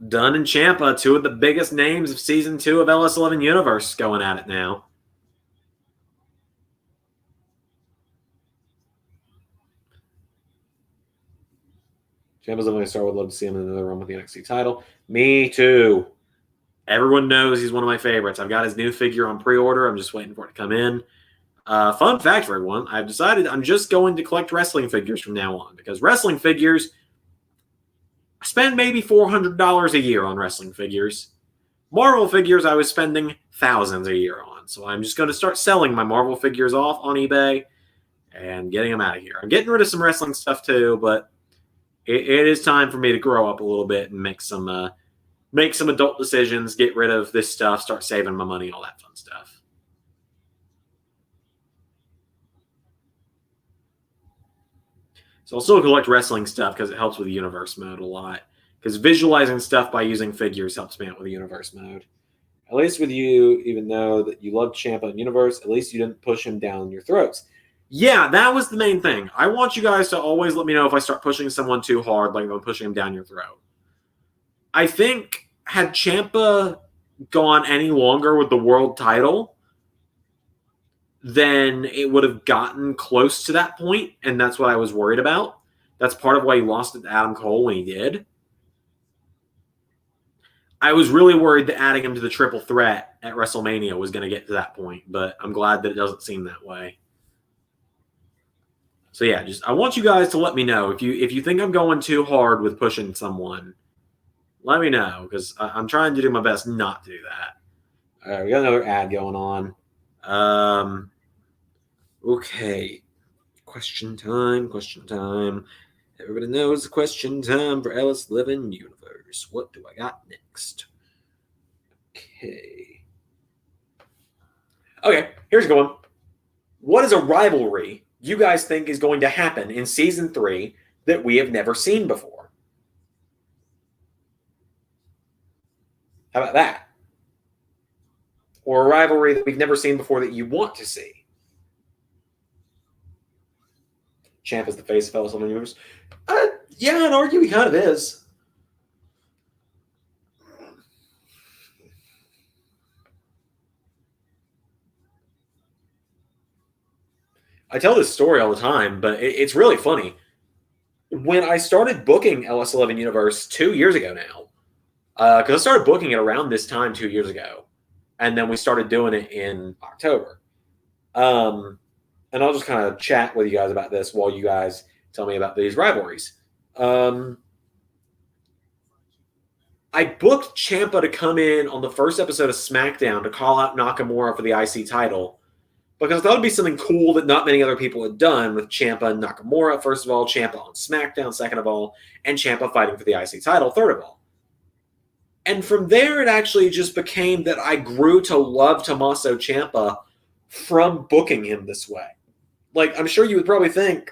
Dunne and Champa, two of the biggest names of season 2 of LS11 Universe, going at it now. Champa's the only star. Would love to see him in another run with the NXT title. Me too. Everyone knows he's one of my favorites. I've got his new figure on pre-order. I'm just waiting for it to come in. Fun fact for everyone, I've decided I'm just going to collect wrestling figures from now on because wrestling figures, I spend maybe $400 a year on wrestling figures. Marvel figures, I was spending thousands a year on. So I'm just going to start selling my Marvel figures off on eBay and getting them out of here. I'm getting rid of some wrestling stuff too, but it is time for me to grow up a little bit and make some adult decisions, get rid of this stuff, start saving my money, all that fun stuff. So I'll still collect wrestling stuff because it helps with the universe mode a lot. Because visualizing stuff by using figures helps me out with the universe mode. At least with you, even though that you love Champa and Universe, at least you didn't push him down your throats. Yeah, that was the main thing. I want you guys to always let me know if I start pushing someone too hard, like if I'm pushing him down your throat. I think had Champa gone any longer with the world title, then it would have gotten close to that point, and that's what I was worried about. That's part of why he lost it to Adam Cole when he did. I was really worried that adding him to the triple threat at WrestleMania was going to get to that point, but I'm glad that it doesn't seem that way. So yeah, I want you guys to let me know if you think I'm going too hard with pushing someone. Let me know because I'm trying to do my best not to do that. All right, we got another ad going on. Okay, question time. Everybody knows the question time for LS11 Universe. What do I got next? Okay, here's a good one. What is a rivalry you guys think is going to happen in Season 3 that we have never seen before? How about that? Or a rivalry that we've never seen before that you want to see? Champ is the face of LS11 Universe. Yeah, I'd argue he kind of is. I tell this story all the time, but it's really funny. When I started booking LS11 Universe 2 years ago now, because I started booking it around this time 2 years ago, and then we started doing it in October. And I'll just kind of chat with you guys about this while you guys tell me about these rivalries. I booked Champa to come in on the first episode of SmackDown to call out Nakamura for the IC title because I thought it'd be something cool that not many other people had done with Champa and Nakamura, first of all, Champa on SmackDown, second of all, and Champa fighting for the IC title, third of all. And from there, it actually just became that I grew to love Tommaso Ciampa from booking him this way. Like, I'm sure you would probably think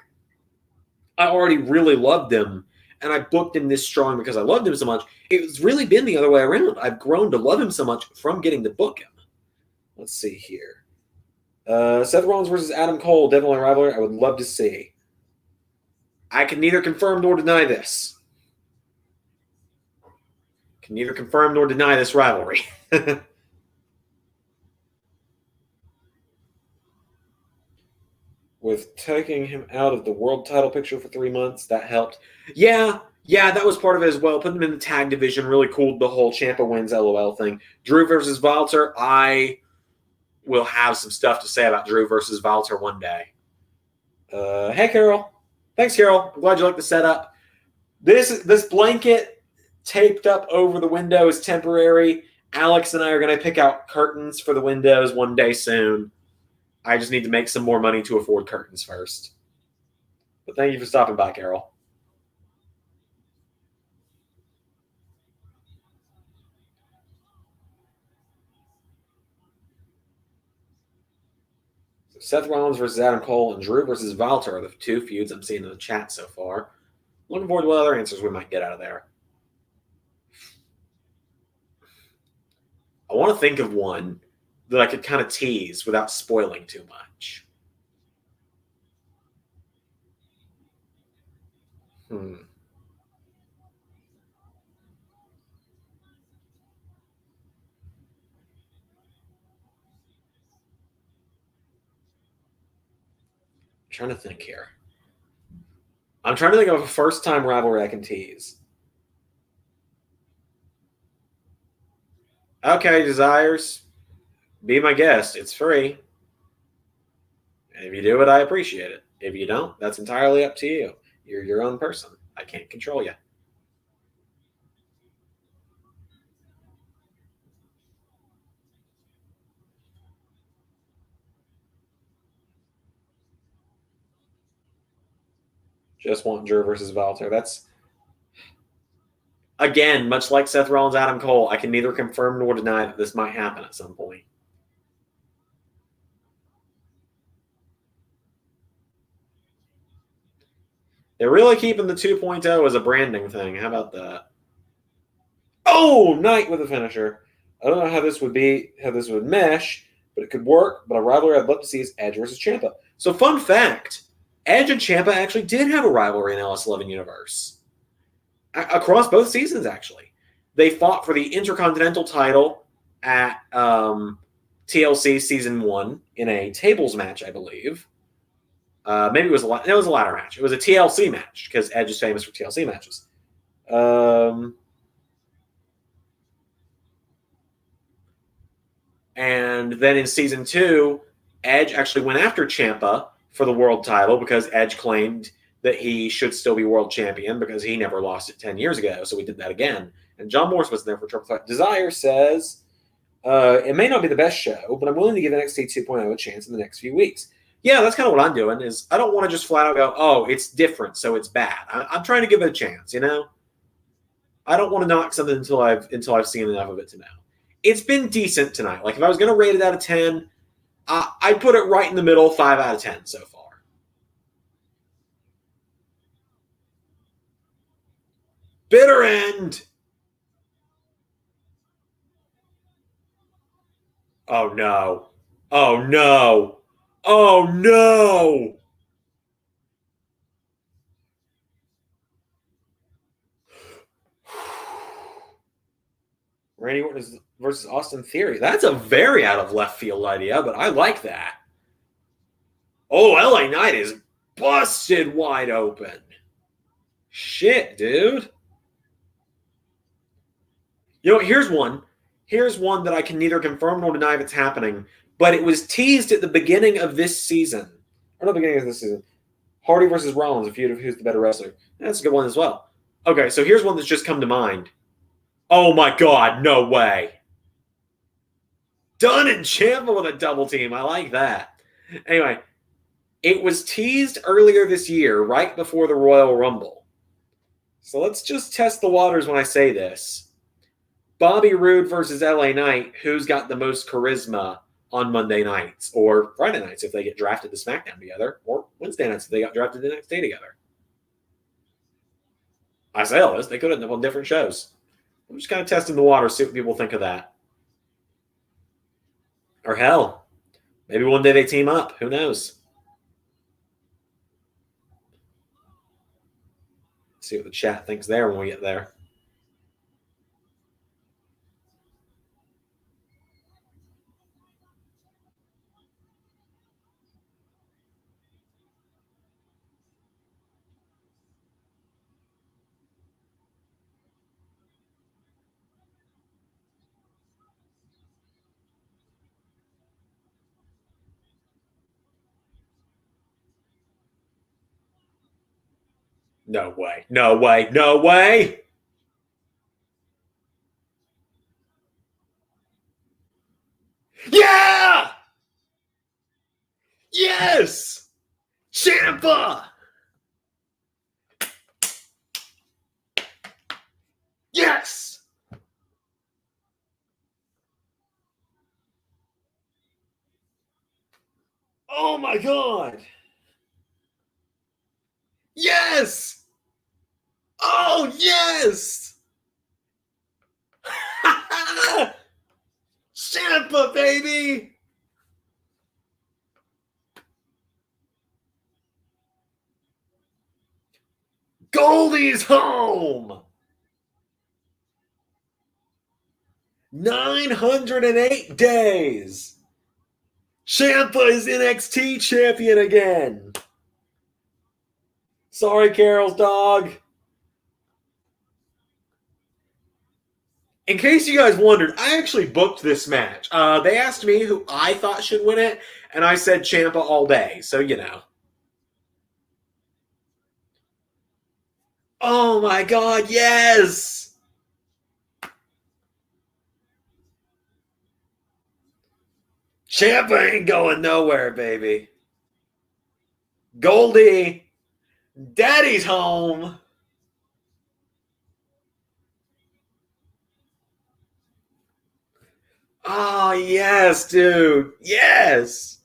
I already really loved him and I booked him this strong because I loved him so much. It's really been the other way around. I've grown to love him so much from getting to book him. Let's see here. Seth Rollins versus Adam Cole, definitely a rivalry I would love to see. I can neither confirm nor deny this. Can neither confirm nor deny this rivalry. With taking him out of the world title picture for 3 months, that helped. Yeah, that was part of it as well. Putting him in the tag division really cooled the whole Champa wins LOL thing. Drew versus Walter, I will have some stuff to say about Drew versus Walter one day. Hey, Carol. Thanks, Carol. I'm glad you like the setup. This blanket taped up over the window is temporary. Alex and I are going to pick out curtains for the windows one day soon. I just need to make some more money to afford curtains first. But thank you for stopping by, Carol. So Seth Rollins versus Adam Cole and Drew versus Walter are the two feuds I'm seeing in the chat so far. Looking forward to what other answers we might get out of there. I want to think of one that I could kind of tease without spoiling too much. Trying to think here. I'm trying to think of a first-time rivalry I can tease. Okay, Desires. Be my guest. It's free. And if you do it, I appreciate it. If you don't, that's entirely up to you. You're your own person. I can't control you. Just want Drew versus Walter. That's, again, much like Seth Rollins, Adam Cole, I can neither confirm nor deny that this might happen at some point. They're really keeping the 2.0 as a branding thing. How about that? Oh, Knight with a finisher. I don't know how this would mesh, but it could work. But a rivalry I'd love to see is Edge versus Champa. So, fun fact, Edge and Champa actually did have a rivalry in LS11 Universe. Across both seasons, actually. They fought for the Intercontinental title at TLC Season 1 in a tables match, I believe. Maybe it was a ladder match. It was a TLC match because Edge is famous for TLC matches. And then in Season 2, Edge actually went after Champa for the world title because Edge claimed that he should still be world champion because he never lost it 10 years ago. So we did that again. And John Morris was there for Triple Threat. Desire says, it may not be the best show, but I'm willing to give NXT 2.0 a chance in the next few weeks. Yeah, that's kind of what I'm doing. Is I don't want to just flat out go, oh, it's different, so it's bad. I'm trying to give it a chance, you know? I don't want to knock something until I've seen enough of it to know. It's been decent tonight. Like, if I was going to rate it out of 10, I'd put it right in the middle, 5 out of 10 so far. Bitter End! Oh, no. Oh, no. Oh, no! Randy Orton versus Austin Theory. That's a very out of left field idea, but I like that. Oh, LA Knight is busted wide open. Shit, dude. You know, here's one. Here's one that I can neither confirm nor deny if it's happening, but it was teased at the beginning of this season. Or not the beginning of this season. Hardy versus Rollins, a feud of who's the better wrestler. That's a good one as well. Okay, so here's one that's just come to mind. Oh my god, no way. Dunn and Champa with a double team. I like that. Anyway, it was teased earlier this year, right before the Royal Rumble. So let's just test the waters when I say this. Bobby Roode versus LA Knight, who's got the most charisma on Monday nights or Friday nights if they get drafted to SmackDown together, or Wednesday nights if they got drafted to NXT together. I say all this, they could end up on different shows. I'm just kind of testing the water, see what people think of that. Or hell, maybe one day they team up. Who knows? See what the chat thinks there when we get there. No way. No way. No way. Yeah! Yes! Champa! Yes! Oh my god! Yes! Oh, yes! Champa, baby! Goldie's home! 908 days! Champa is NXT champion again! Sorry, Carol's dog. In case you guys wondered, I actually booked this match. They asked me who I thought should win it, and I said Champa all day, so you know. Oh my god, yes! Champa ain't going nowhere, baby. Goldie, Daddy's home. Oh, yes, dude. Yes.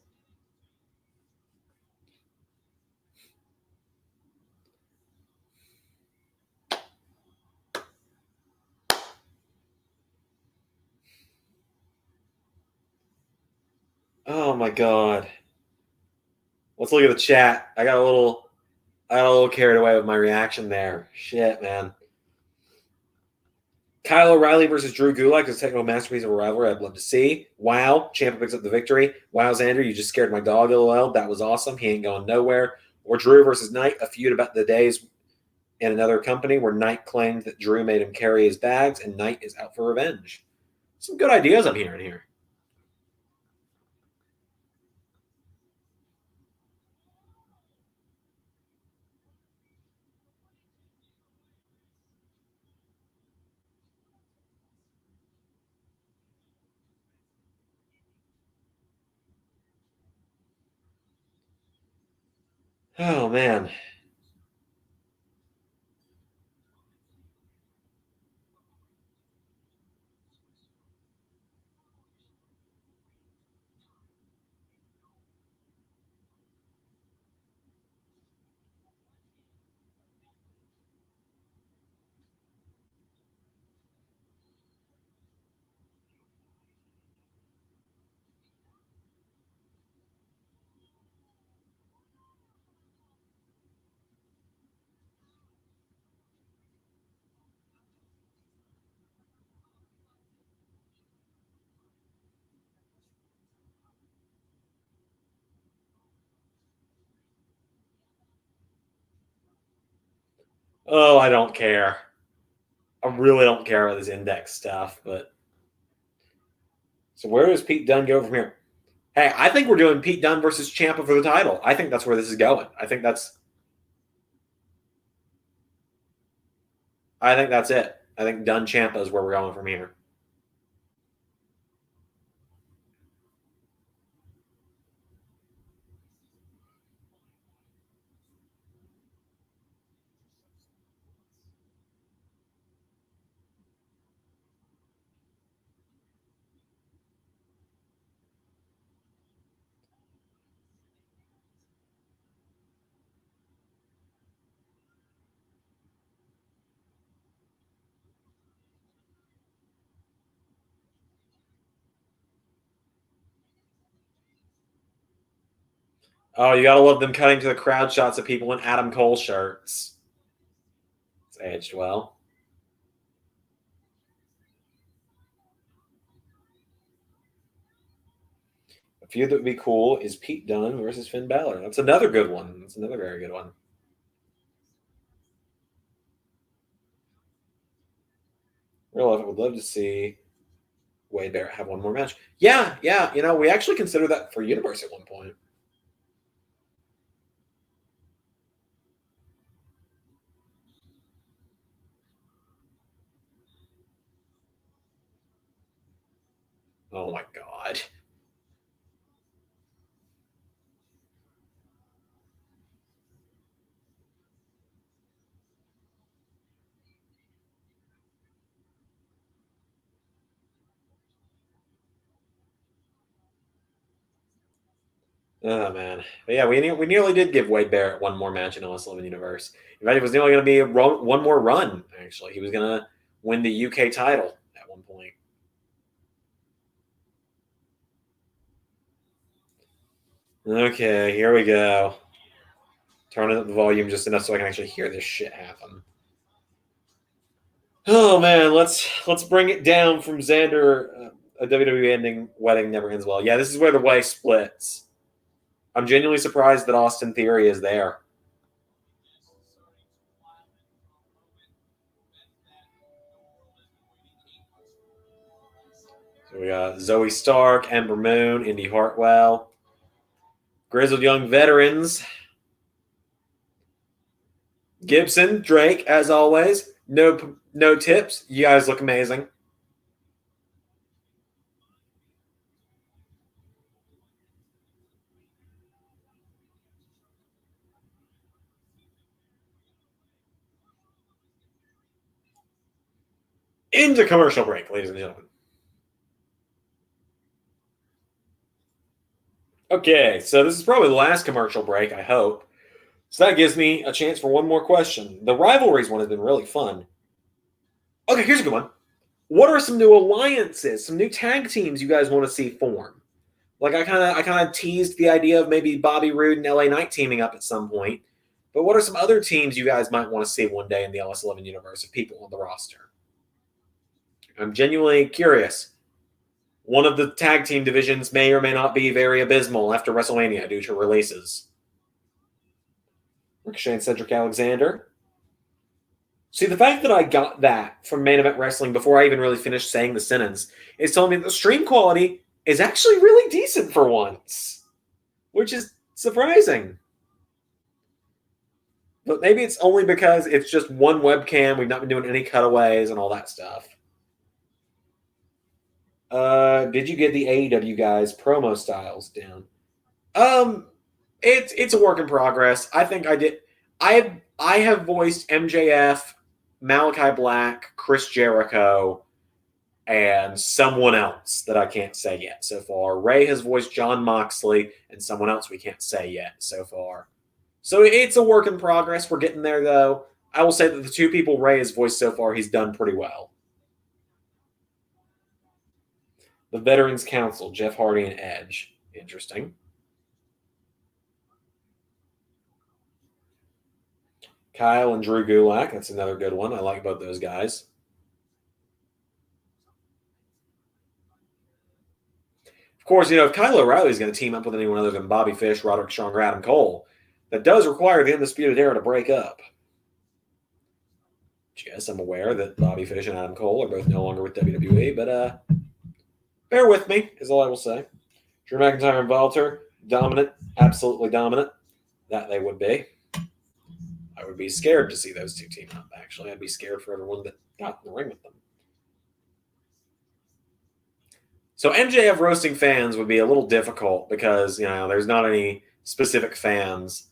Oh my god. Let's look at the chat. I got a little carried away with my reaction there. Shit, man. Kyle O'Reilly versus Drew Gulak is a technical masterpiece of a rivalry I'd love to see. Wow, Champa picks up the victory. Wow, Zander, you just scared my dog, LOL. That was awesome. He ain't going nowhere. Or Drew versus Knight, a feud about the days in another company where Knight claimed that Drew made him carry his bags and Knight is out for revenge. Some good ideas I'm hearing here. Oh, man. Oh, I don't care. I really don't care about this index stuff, but so where does Pete Dunne go from here? Hey, I think we're doing Pete Dunne versus Champa for the title. I think that's where this is going. I think that's it. I think Dunne Champa is where we're going from here. Oh, you gotta love them cutting to the crowd shots of people in Adam Cole shirts. It's aged well. A feud that would be cool is Pete Dunne versus Finn Balor. That's another good one. That's another very good one. Real life, I would love to see Wade Barrett have one more match. Yeah. You know, we actually considered that for Universe at one point. Oh my god. Oh man, but yeah, we nearly did give Wade Barrett one more match in LS11 Universe. In fact, it was only going to be one more run. Actually, he was going to win the UK title at one point. Okay, here we go. Turning up the volume just enough so I can actually hear this shit happen. Oh man, let's bring it down from Zander. A WWE ending wedding never ends well. Yeah, this is where the way splits. I'm genuinely surprised that Austin Theory is there. So we got Zoe Stark, Ember Moon, Indy Hartwell, Grizzled Young Veterans, Gibson, Drake, as always. No tips. You guys look amazing. Into commercial break, ladies and gentlemen. Okay, so this is probably the last commercial break, I hope. So that gives me a chance for one more question. The rivalries one has been really fun. Okay, here's a good one. What are some new alliances, some new tag teams you guys want to see form? Like I kind of teased the idea of maybe Bobby Roode and LA Knight teaming up at some point. But what are some other teams you guys might want to see one day in the LS11 universe of people on the roster? I'm genuinely curious. One of the tag team divisions may or may not be very abysmal after WrestleMania due to releases. Ricochet and Cedric Alexander. See, the fact that I got that from Main Event Wrestling before I even really finished saying the sentence is telling me that the stream quality is actually really decent for once, which is surprising. But maybe it's only because it's just one webcam. We've not been doing any cutaways and all that stuff. Did you get the AEW guys promo styles down? It's a work in progress. I think I did. I have voiced MJF, Malachi Black, Chris Jericho, and someone else that I can't say yet so far. Ray has voiced John Moxley and someone else we can't say yet so far. So it's a work in progress. We're getting there though. I will say that the two people Ray has voiced so far, he's done pretty well. The Veterans Council, Jeff Hardy and Edge. Interesting. Kyle and Drew Gulak. That's another good one. I like both those guys. Of course, if Kyle O'Reilly is going to team up with anyone other than Bobby Fish, Roderick Strong, or Adam Cole, that does require the Undisputed Era to break up. Yes, I'm aware that Bobby Fish and Adam Cole are both no longer with WWE, but bear with me, is all I will say. Drew McIntyre and Walter, dominant, absolutely dominant. That they would be. I would be scared to see those two team up, actually. I'd be scared for everyone that got in the ring with them. So MJF roasting fans would be a little difficult because, there's not any specific fans.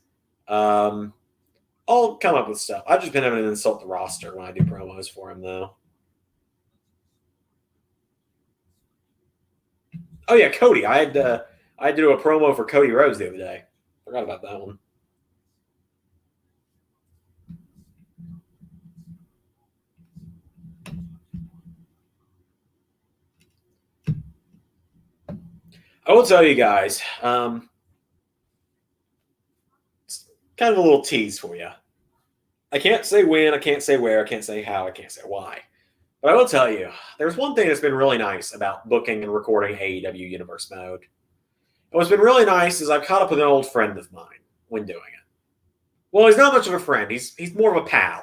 I'll come up with stuff. I've just been having to insult the roster when I do promos for him, though. Oh yeah, Cody. I had to do a promo for Cody Rhodes the other day. Forgot about that one. I will tell you guys, it's kind of a little tease for you. I can't say when, I can't say where, I can't say how, I can't say why. But I will tell you, there's one thing that's been really nice about booking and recording AEW Universe Mode. And what's been really nice is I've caught up with an old friend of mine when doing it. Well, he's not much of a friend. He's more of a pal.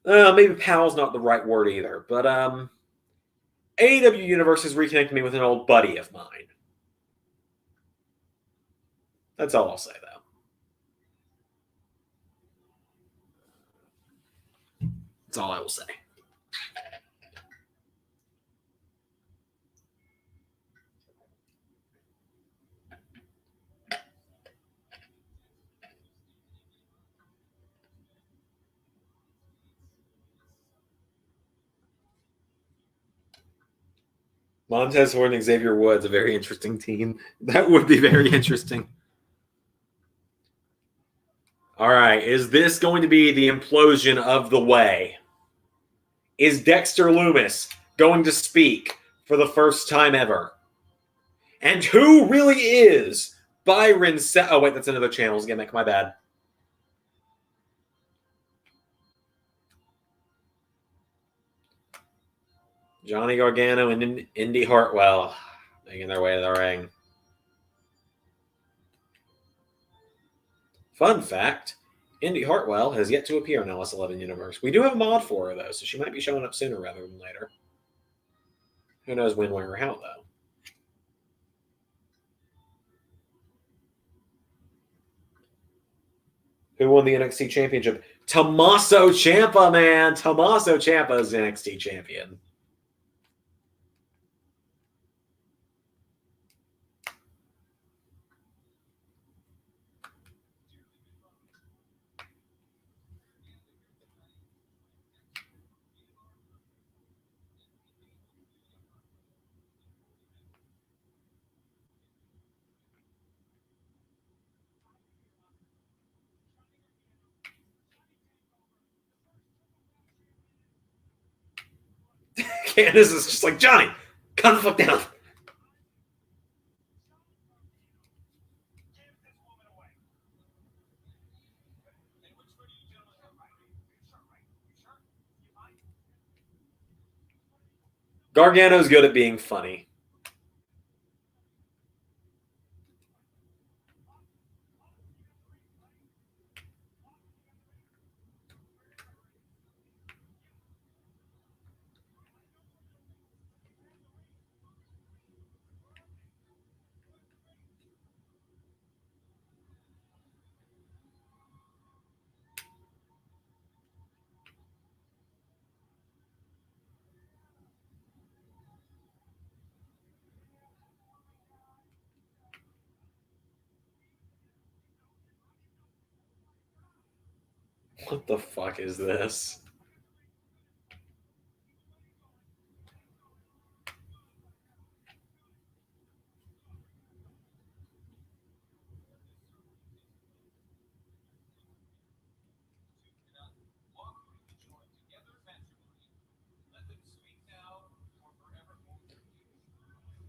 Maybe pal's not the right word either. But AEW Universe has reconnected me with an old buddy of mine. That's all I'll say, though. That's all I will say. Montez Ford and Xavier Woods, a very interesting team. That would be very interesting. All right, is this going to be the implosion of the way? Is Dexter Lumis going to speak for the first time ever? And who really is Byron Oh, wait, that's another channel's gimmick. My bad. Johnny Gargano and Indy Hartwell making their way to the ring. Fun fact, Indy Hartwell has yet to appear in LS11 Universe. We do have a mod for her, though, so she might be showing up sooner rather than later. Who knows when, where, or how, though. Who won the NXT Championship? Tommaso Ciampa, man. Tommaso Ciampa is the NXT champion. Candace is just like, Johnny, calm the fuck down. Gargano's good at being funny. What the fuck is this?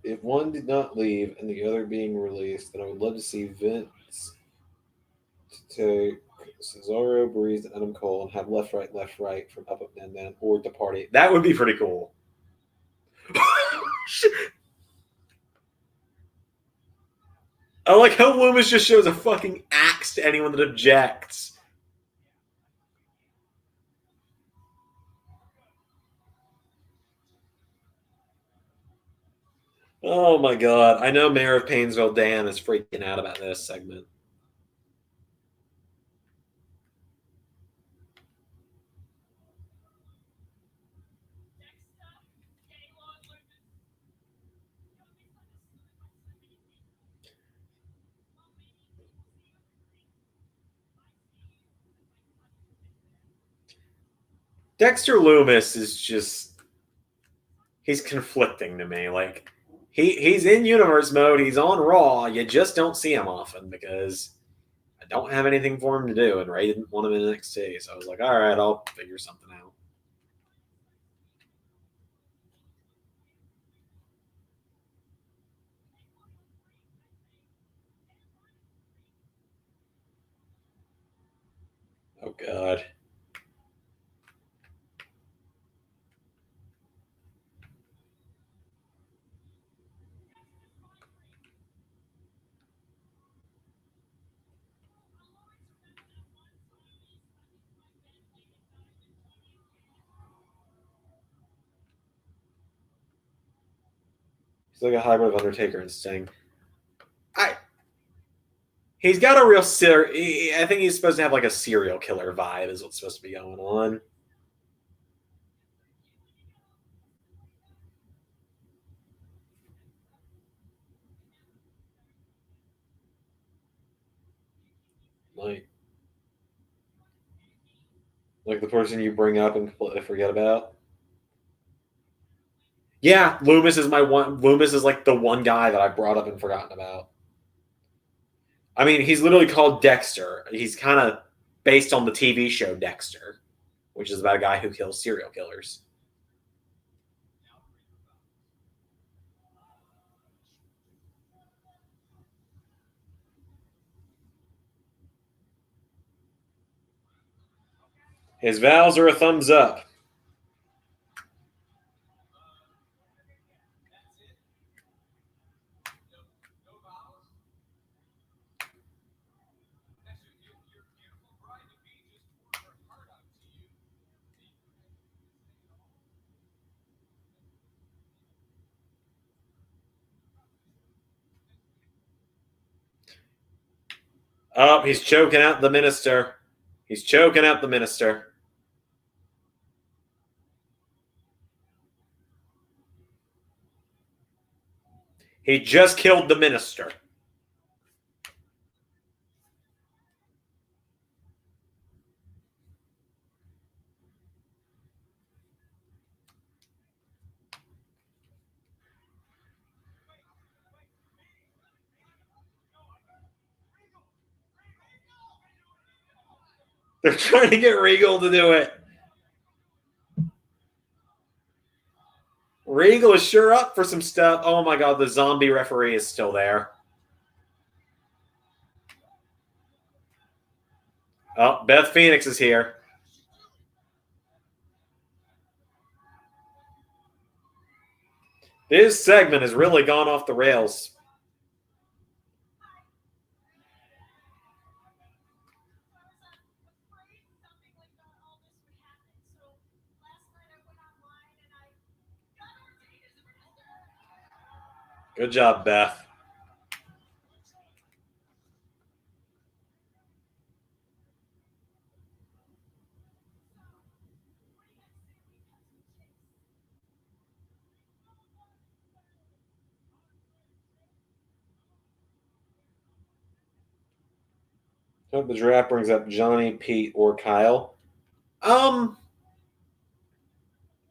If one did not leave and the other being released, then I would love to see Vince take Cesaro, Breeze, and Adam Cole and have left, right from up, down, or the party. That would be pretty cool. I like how Loomis just shows a fucking axe to anyone that objects. Oh my god. I know Mayor of Painesville Dan is freaking out about this segment. Dexter Loomis is just he's conflicting to me. Like he's in universe mode, he's on Raw, you just don't see him often because I don't have anything for him to do, and Ray didn't want him in NXT, so I was like, all right, I'll figure something out. Oh god. He's like a hybrid of Undertaker and Sting. He's got a real I think he's supposed to have like a serial killer vibe, is what's supposed to be going on. Like the person you bring up and completely forget about. Yeah, Loomis is my one. Loomis is like the one guy that I've brought up and forgotten about. I mean, he's literally called Dexter. He's kind of based on the TV show Dexter, which is about a guy who kills serial killers. His vows are a thumbs up. Oh, he's choking out the minister. He's choking out the minister. He just killed the minister. They're trying to get Regal to do it. Regal is sure up for some stuff. Oh my god, the zombie referee is still there. Oh, Beth Phoenix is here. This segment has really gone off the rails. Good job, Beth. I hope the draft brings up Johnny, Pete, or Kyle. What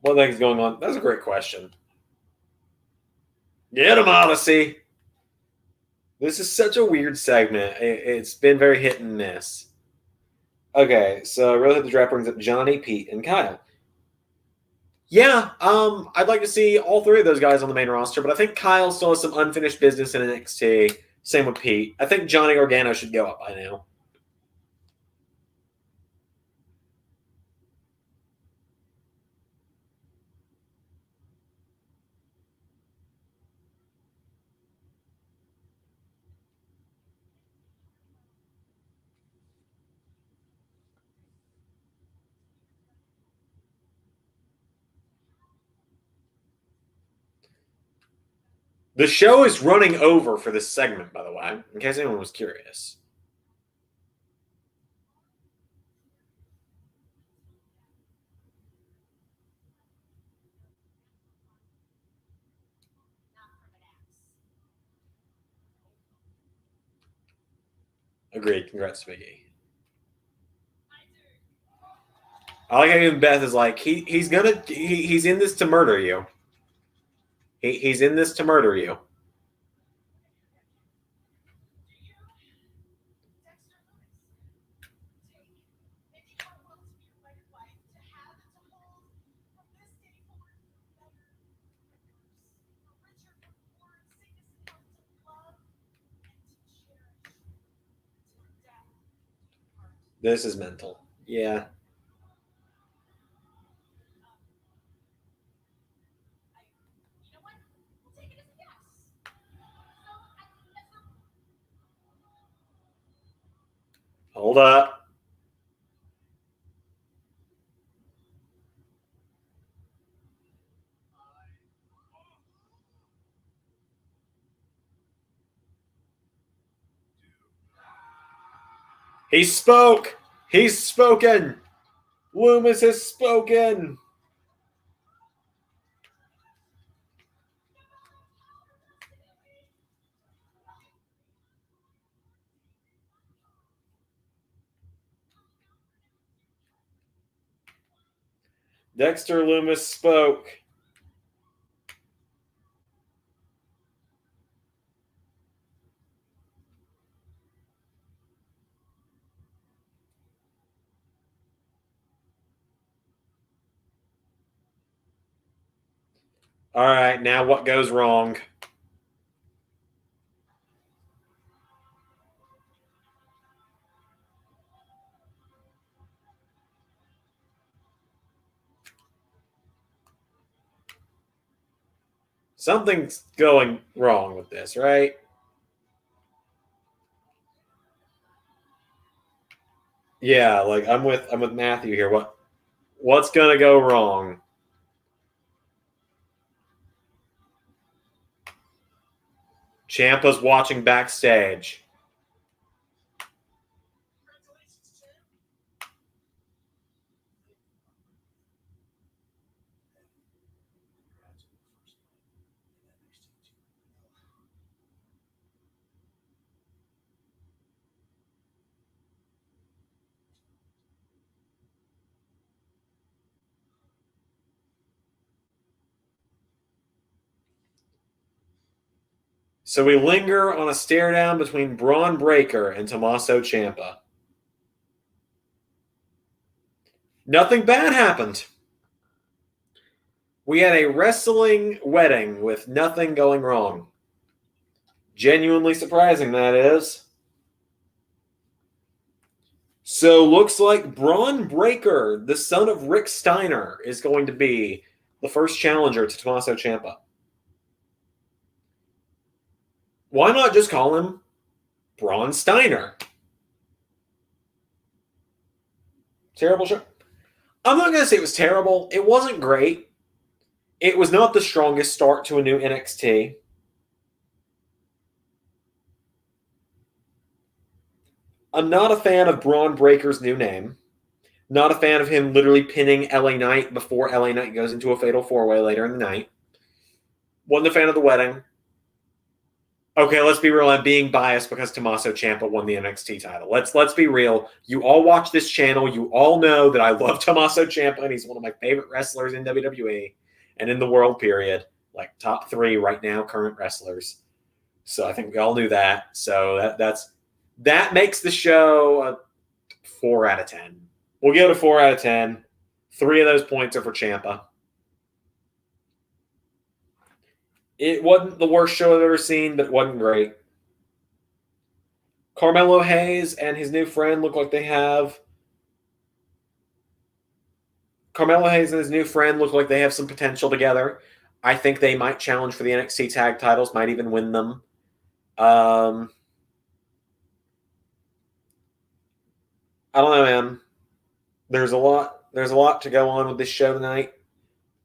the heck is going on? That's a great question. Get him, Odyssey. This is such a weird segment. It's been very hit and miss. Okay, so I really hope the draft brings up Johnny, Pete, and Kyle. Yeah, I'd like to see all three of those guys on the main roster, but I think Kyle still has some unfinished business in NXT. Same with Pete. I think Johnny Gargano should go up by now. The show is running over for this segment, by the way, in case anyone was curious. Agreed. Congrats to Big E. I like how even Beth is like, he's in this to murder you. He's in this to murder you. This is mental. Yeah. Hold up. He spoke. He's spoken. Loomis has spoken. Dexter Loomis spoke. All right, now what goes wrong? Something's going wrong with this, right? Yeah, like I'm with Matthew here. What's gonna go wrong? Champa's watching backstage. So we linger on a stare down between Braun Breaker and Tommaso Ciampa. Nothing bad happened. We had a wrestling wedding with nothing going wrong. Genuinely surprising, that is. So looks like Braun Breaker, the son of Rick Steiner, is going to be the first challenger to Tommaso Ciampa. Why not just call him Braun Steiner? Terrible show. I'm not going to say it was terrible. It wasn't great. It was not the strongest start to a new NXT. I'm not a fan of Braun Breaker's new name. Not a fan of him literally pinning LA Knight before LA Knight goes into a fatal four-way later in the night. Wasn't a fan of the wedding. Okay, let's be real. I'm being biased because Tommaso Ciampa won the NXT title. Let's be real. You all watch this channel. You all know that I love Tommaso Ciampa, and he's one of my favorite wrestlers in WWE and in the world, period. Like top 3 right now, current wrestlers. So I think we all knew that. So that makes the show a 4 out of 10. We'll give it a 4 out of 10. 3 of those points are for Ciampa. It wasn't the worst show I've ever seen, but it wasn't great. Carmelo Hayes and his new friend look like they have. Carmelo Hayes and his new friend look like they have some potential together. I think they might challenge for the NXT tag titles, might even win them. I don't know, man. There's a lot to go on with this show tonight,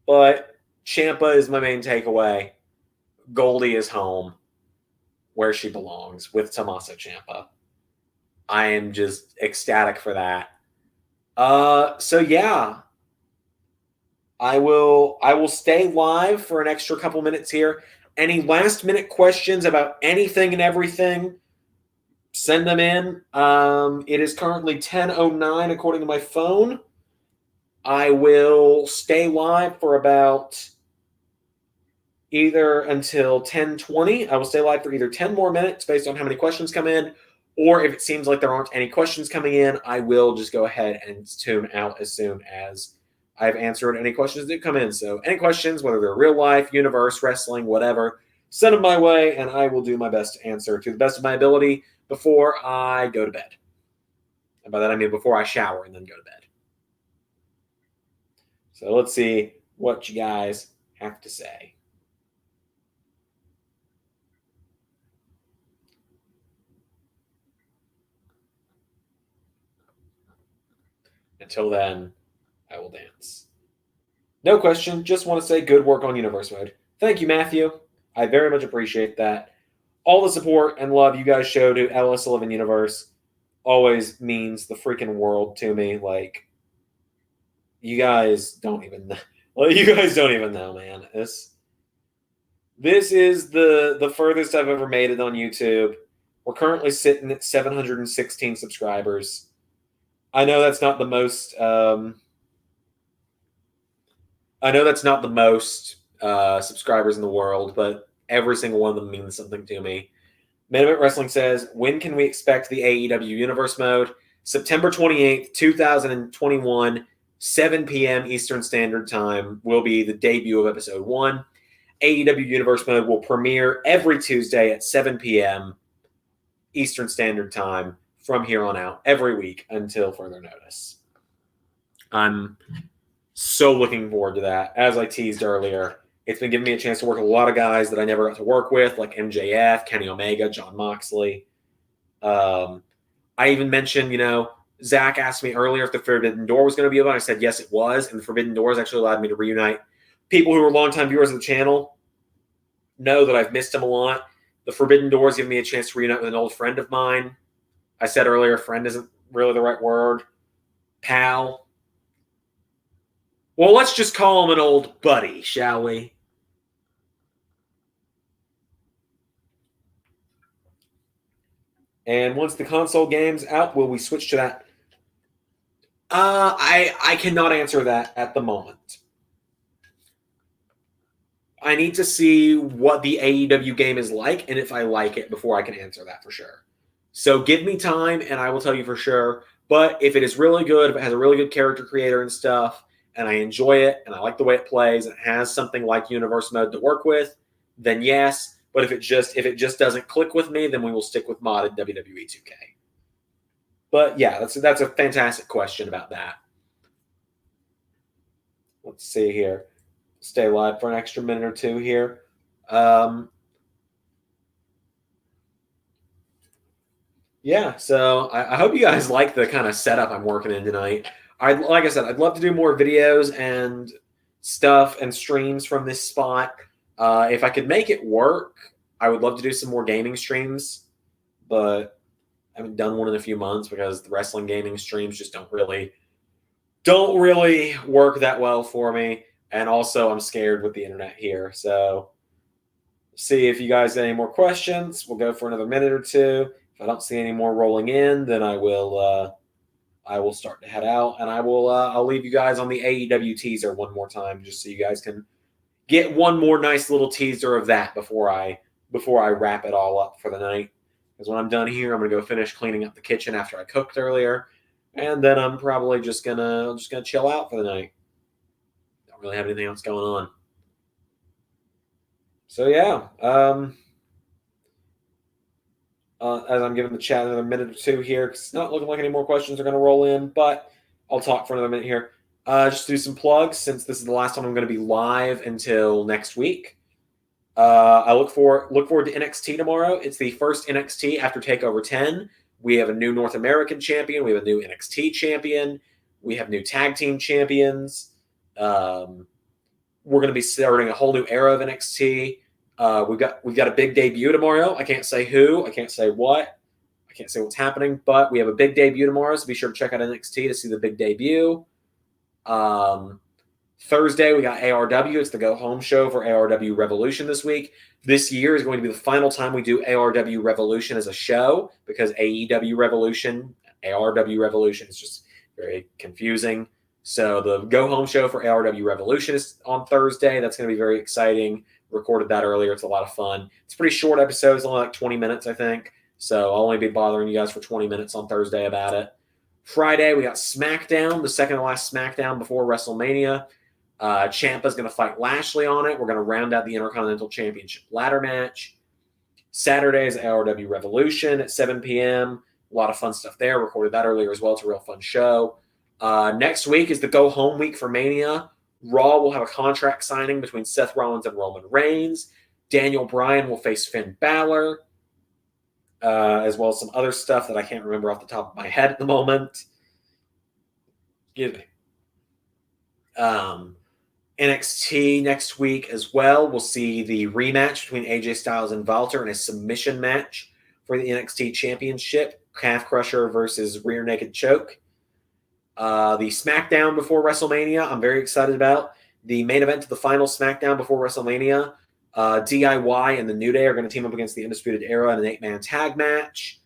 but Ciampa is my main takeaway. Goldie is home where she belongs with Tommaso Ciampa. I am just ecstatic for that. So yeah, I will stay live for an extra couple minutes here. Any last minute questions about anything and everything, send them in. It is currently 10:09 according to my phone. I will stay live for about either until 10:20. I will stay live for either 10 more minutes based on how many questions come in, or if it seems like there aren't any questions coming in, I will just go ahead and tune out as soon as I've answered any questions that come in. So any questions, whether they're real life, universe, wrestling, whatever, send them my way, and I will do my best to answer to the best of my ability before I go to bed. And by that I mean before I shower and then go to bed. So let's see what you guys have to say. Until then, I will dance. No question. Just want to say good work on Universe Mode. Thank you, Matthew. I very much appreciate that. All the support and love you guys show to Ella Sullivan Universe always means the freaking world to me. Like, you guys don't even know. Well, you guys don't even know, man. This is the furthest I've ever made it on YouTube. We're currently sitting at 716 subscribers. I know that's not the most. Subscribers in the world, but every single one of them means something to me. Main Event Wrestling says, when can we expect the AEW Universe Mode? September 28th, 2021, 7 p.m. Eastern Standard Time will be the debut of Episode 1. AEW Universe Mode will premiere every Tuesday at 7 p.m. Eastern Standard Time from here on out, every week until further notice. I'm so looking forward to that. As I teased earlier, it's been giving me a chance to work with a lot of guys that I never got to work with, like MJF, Kenny Omega, Jon Moxley. I even mentioned, Zach asked me earlier if the Forbidden Door was going to be open. I said, yes, it was. And the Forbidden Doors actually allowed me to reunite people who were longtime viewers of the channel. Know that I've missed them a lot. The Forbidden Doors give me a chance to reunite with an old friend of mine. I said earlier, friend isn't really the right word. Pal. Well, let's just call him an old buddy, shall we? And once the console game's out, will we switch to that? I cannot answer that at the moment. I need to see what the AEW game is like and if I like it before I can answer that for sure. So give me time and I will tell you for sure. But if it is really good, if it has a really good character creator and stuff, and I enjoy it and I like the way it plays and it has something like Universe Mode to work with, then yes. But if it just doesn't click with me, then we will stick with modded WWE 2K. But yeah, that's a fantastic question about that. Let's see here. Stay live for an extra minute or two here. Yeah, so I hope you guys like the kind of setup I'm working in tonight. Like I said, I'd love to do more videos and stuff and streams from this spot. If I could make it work, I would love to do some more gaming streams, but I haven't done one in a few months because the wrestling gaming streams just don't really work that well for me. And also, I'm scared with the internet here. So, see if you guys have any more questions. We'll go for another minute or two. If I don't see any more rolling in, then I will start to head out, and I'll leave you guys on the AEW teaser one more time, just so you guys can get one more nice little teaser of that before I wrap it all up for the night. Because when I'm done here, I'm gonna go finish cleaning up the kitchen after I cooked earlier, and then I'm probably just gonna chill out for the night. Don't really have anything else going on. So yeah, as I'm giving the chat another minute or two here, because it's not looking like any more questions are going to roll in, but I'll talk for another minute here. Just do some plugs, since this is the last time I'm going to be live until next week. I look forward to NXT tomorrow. It's the first NXT after TakeOver 10. We have a new North American champion. We have a new NXT champion. We have new tag team champions. We're going to be starting a whole new era of NXT. We've got a big debut tomorrow. I can't say who. I can't say what. I can't say what's happening, but we have a big debut tomorrow, so be sure to check out NXT to see the big debut. Thursday, we got ARW. It's the go-home show for ARW Revolution this week. This year is going to be the final time we do ARW Revolution as a show because AEW Revolution, ARW Revolution is just very confusing. So the go-home show for ARW Revolution is on Thursday. That's going to be very exciting. Recorded that earlier. It's a lot of fun. It's a pretty short episode. It's only like 20 minutes, I think. So I'll only be bothering you guys for 20 minutes on Thursday about it. Friday, we got SmackDown, the second to last SmackDown before WrestleMania. Champa's going to fight Lashley on it. We're going to round out the Intercontinental Championship ladder match. Saturday is ARW Revolution at 7 p.m. A lot of fun stuff there. Recorded that earlier as well. It's a real fun show. Next week is the go-home week for Mania. Raw will have a contract signing between Seth Rollins and Roman Reigns. Daniel Bryan will face Finn Balor, as well as some other stuff that I can't remember off the top of my head at the moment. Excuse me. NXT next week as well. We'll see the rematch between AJ Styles and Walter in a submission match for the NXT Championship. Calf Crusher versus Rear Naked Choke. The SmackDown before WrestleMania, I'm very excited about. The main event to the final SmackDown before WrestleMania, DIY and the New Day are going to team up against the Undisputed Era in an 8-man tag match,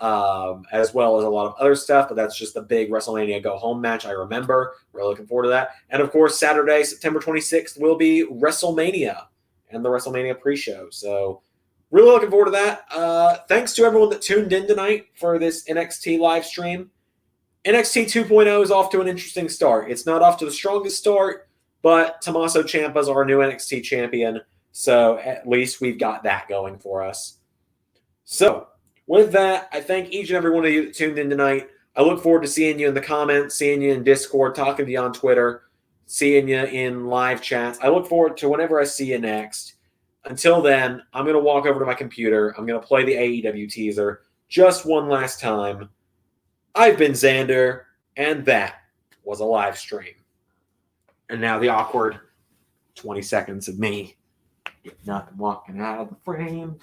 as well as a lot of other stuff, but that's just the big WrestleMania go-home match I remember. We're looking forward to that. And, of course, Saturday, September 26th, will be WrestleMania and the WrestleMania pre-show. So really looking forward to that. Thanks to everyone that tuned in tonight for this NXT live stream. NXT 2.0 is off to an interesting start. It's not off to the strongest start, but Tommaso Ciampa's our new NXT champion, so at least we've got that going for us. So, with that, I thank each and every one of you that tuned in tonight. I look forward to seeing you in the comments, seeing you in Discord, talking to you on Twitter, seeing you in live chats. I look forward to whenever I see you next. Until then, I'm going to walk over to my computer. I'm going to play the AEW teaser just one last time. I've been Zander, and that was a live stream. And now the awkward 20 seconds of me not walking out of the frame.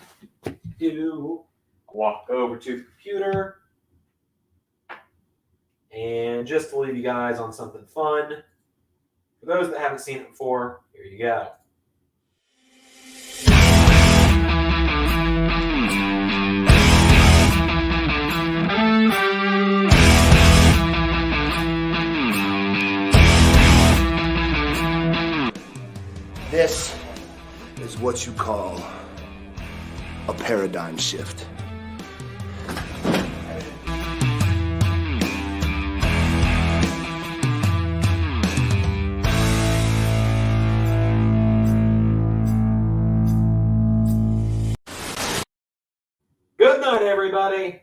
Walk over to the computer. And just to leave you guys on something fun, for those that haven't seen it before, here you go. This is what you call a paradigm shift. Good night, everybody.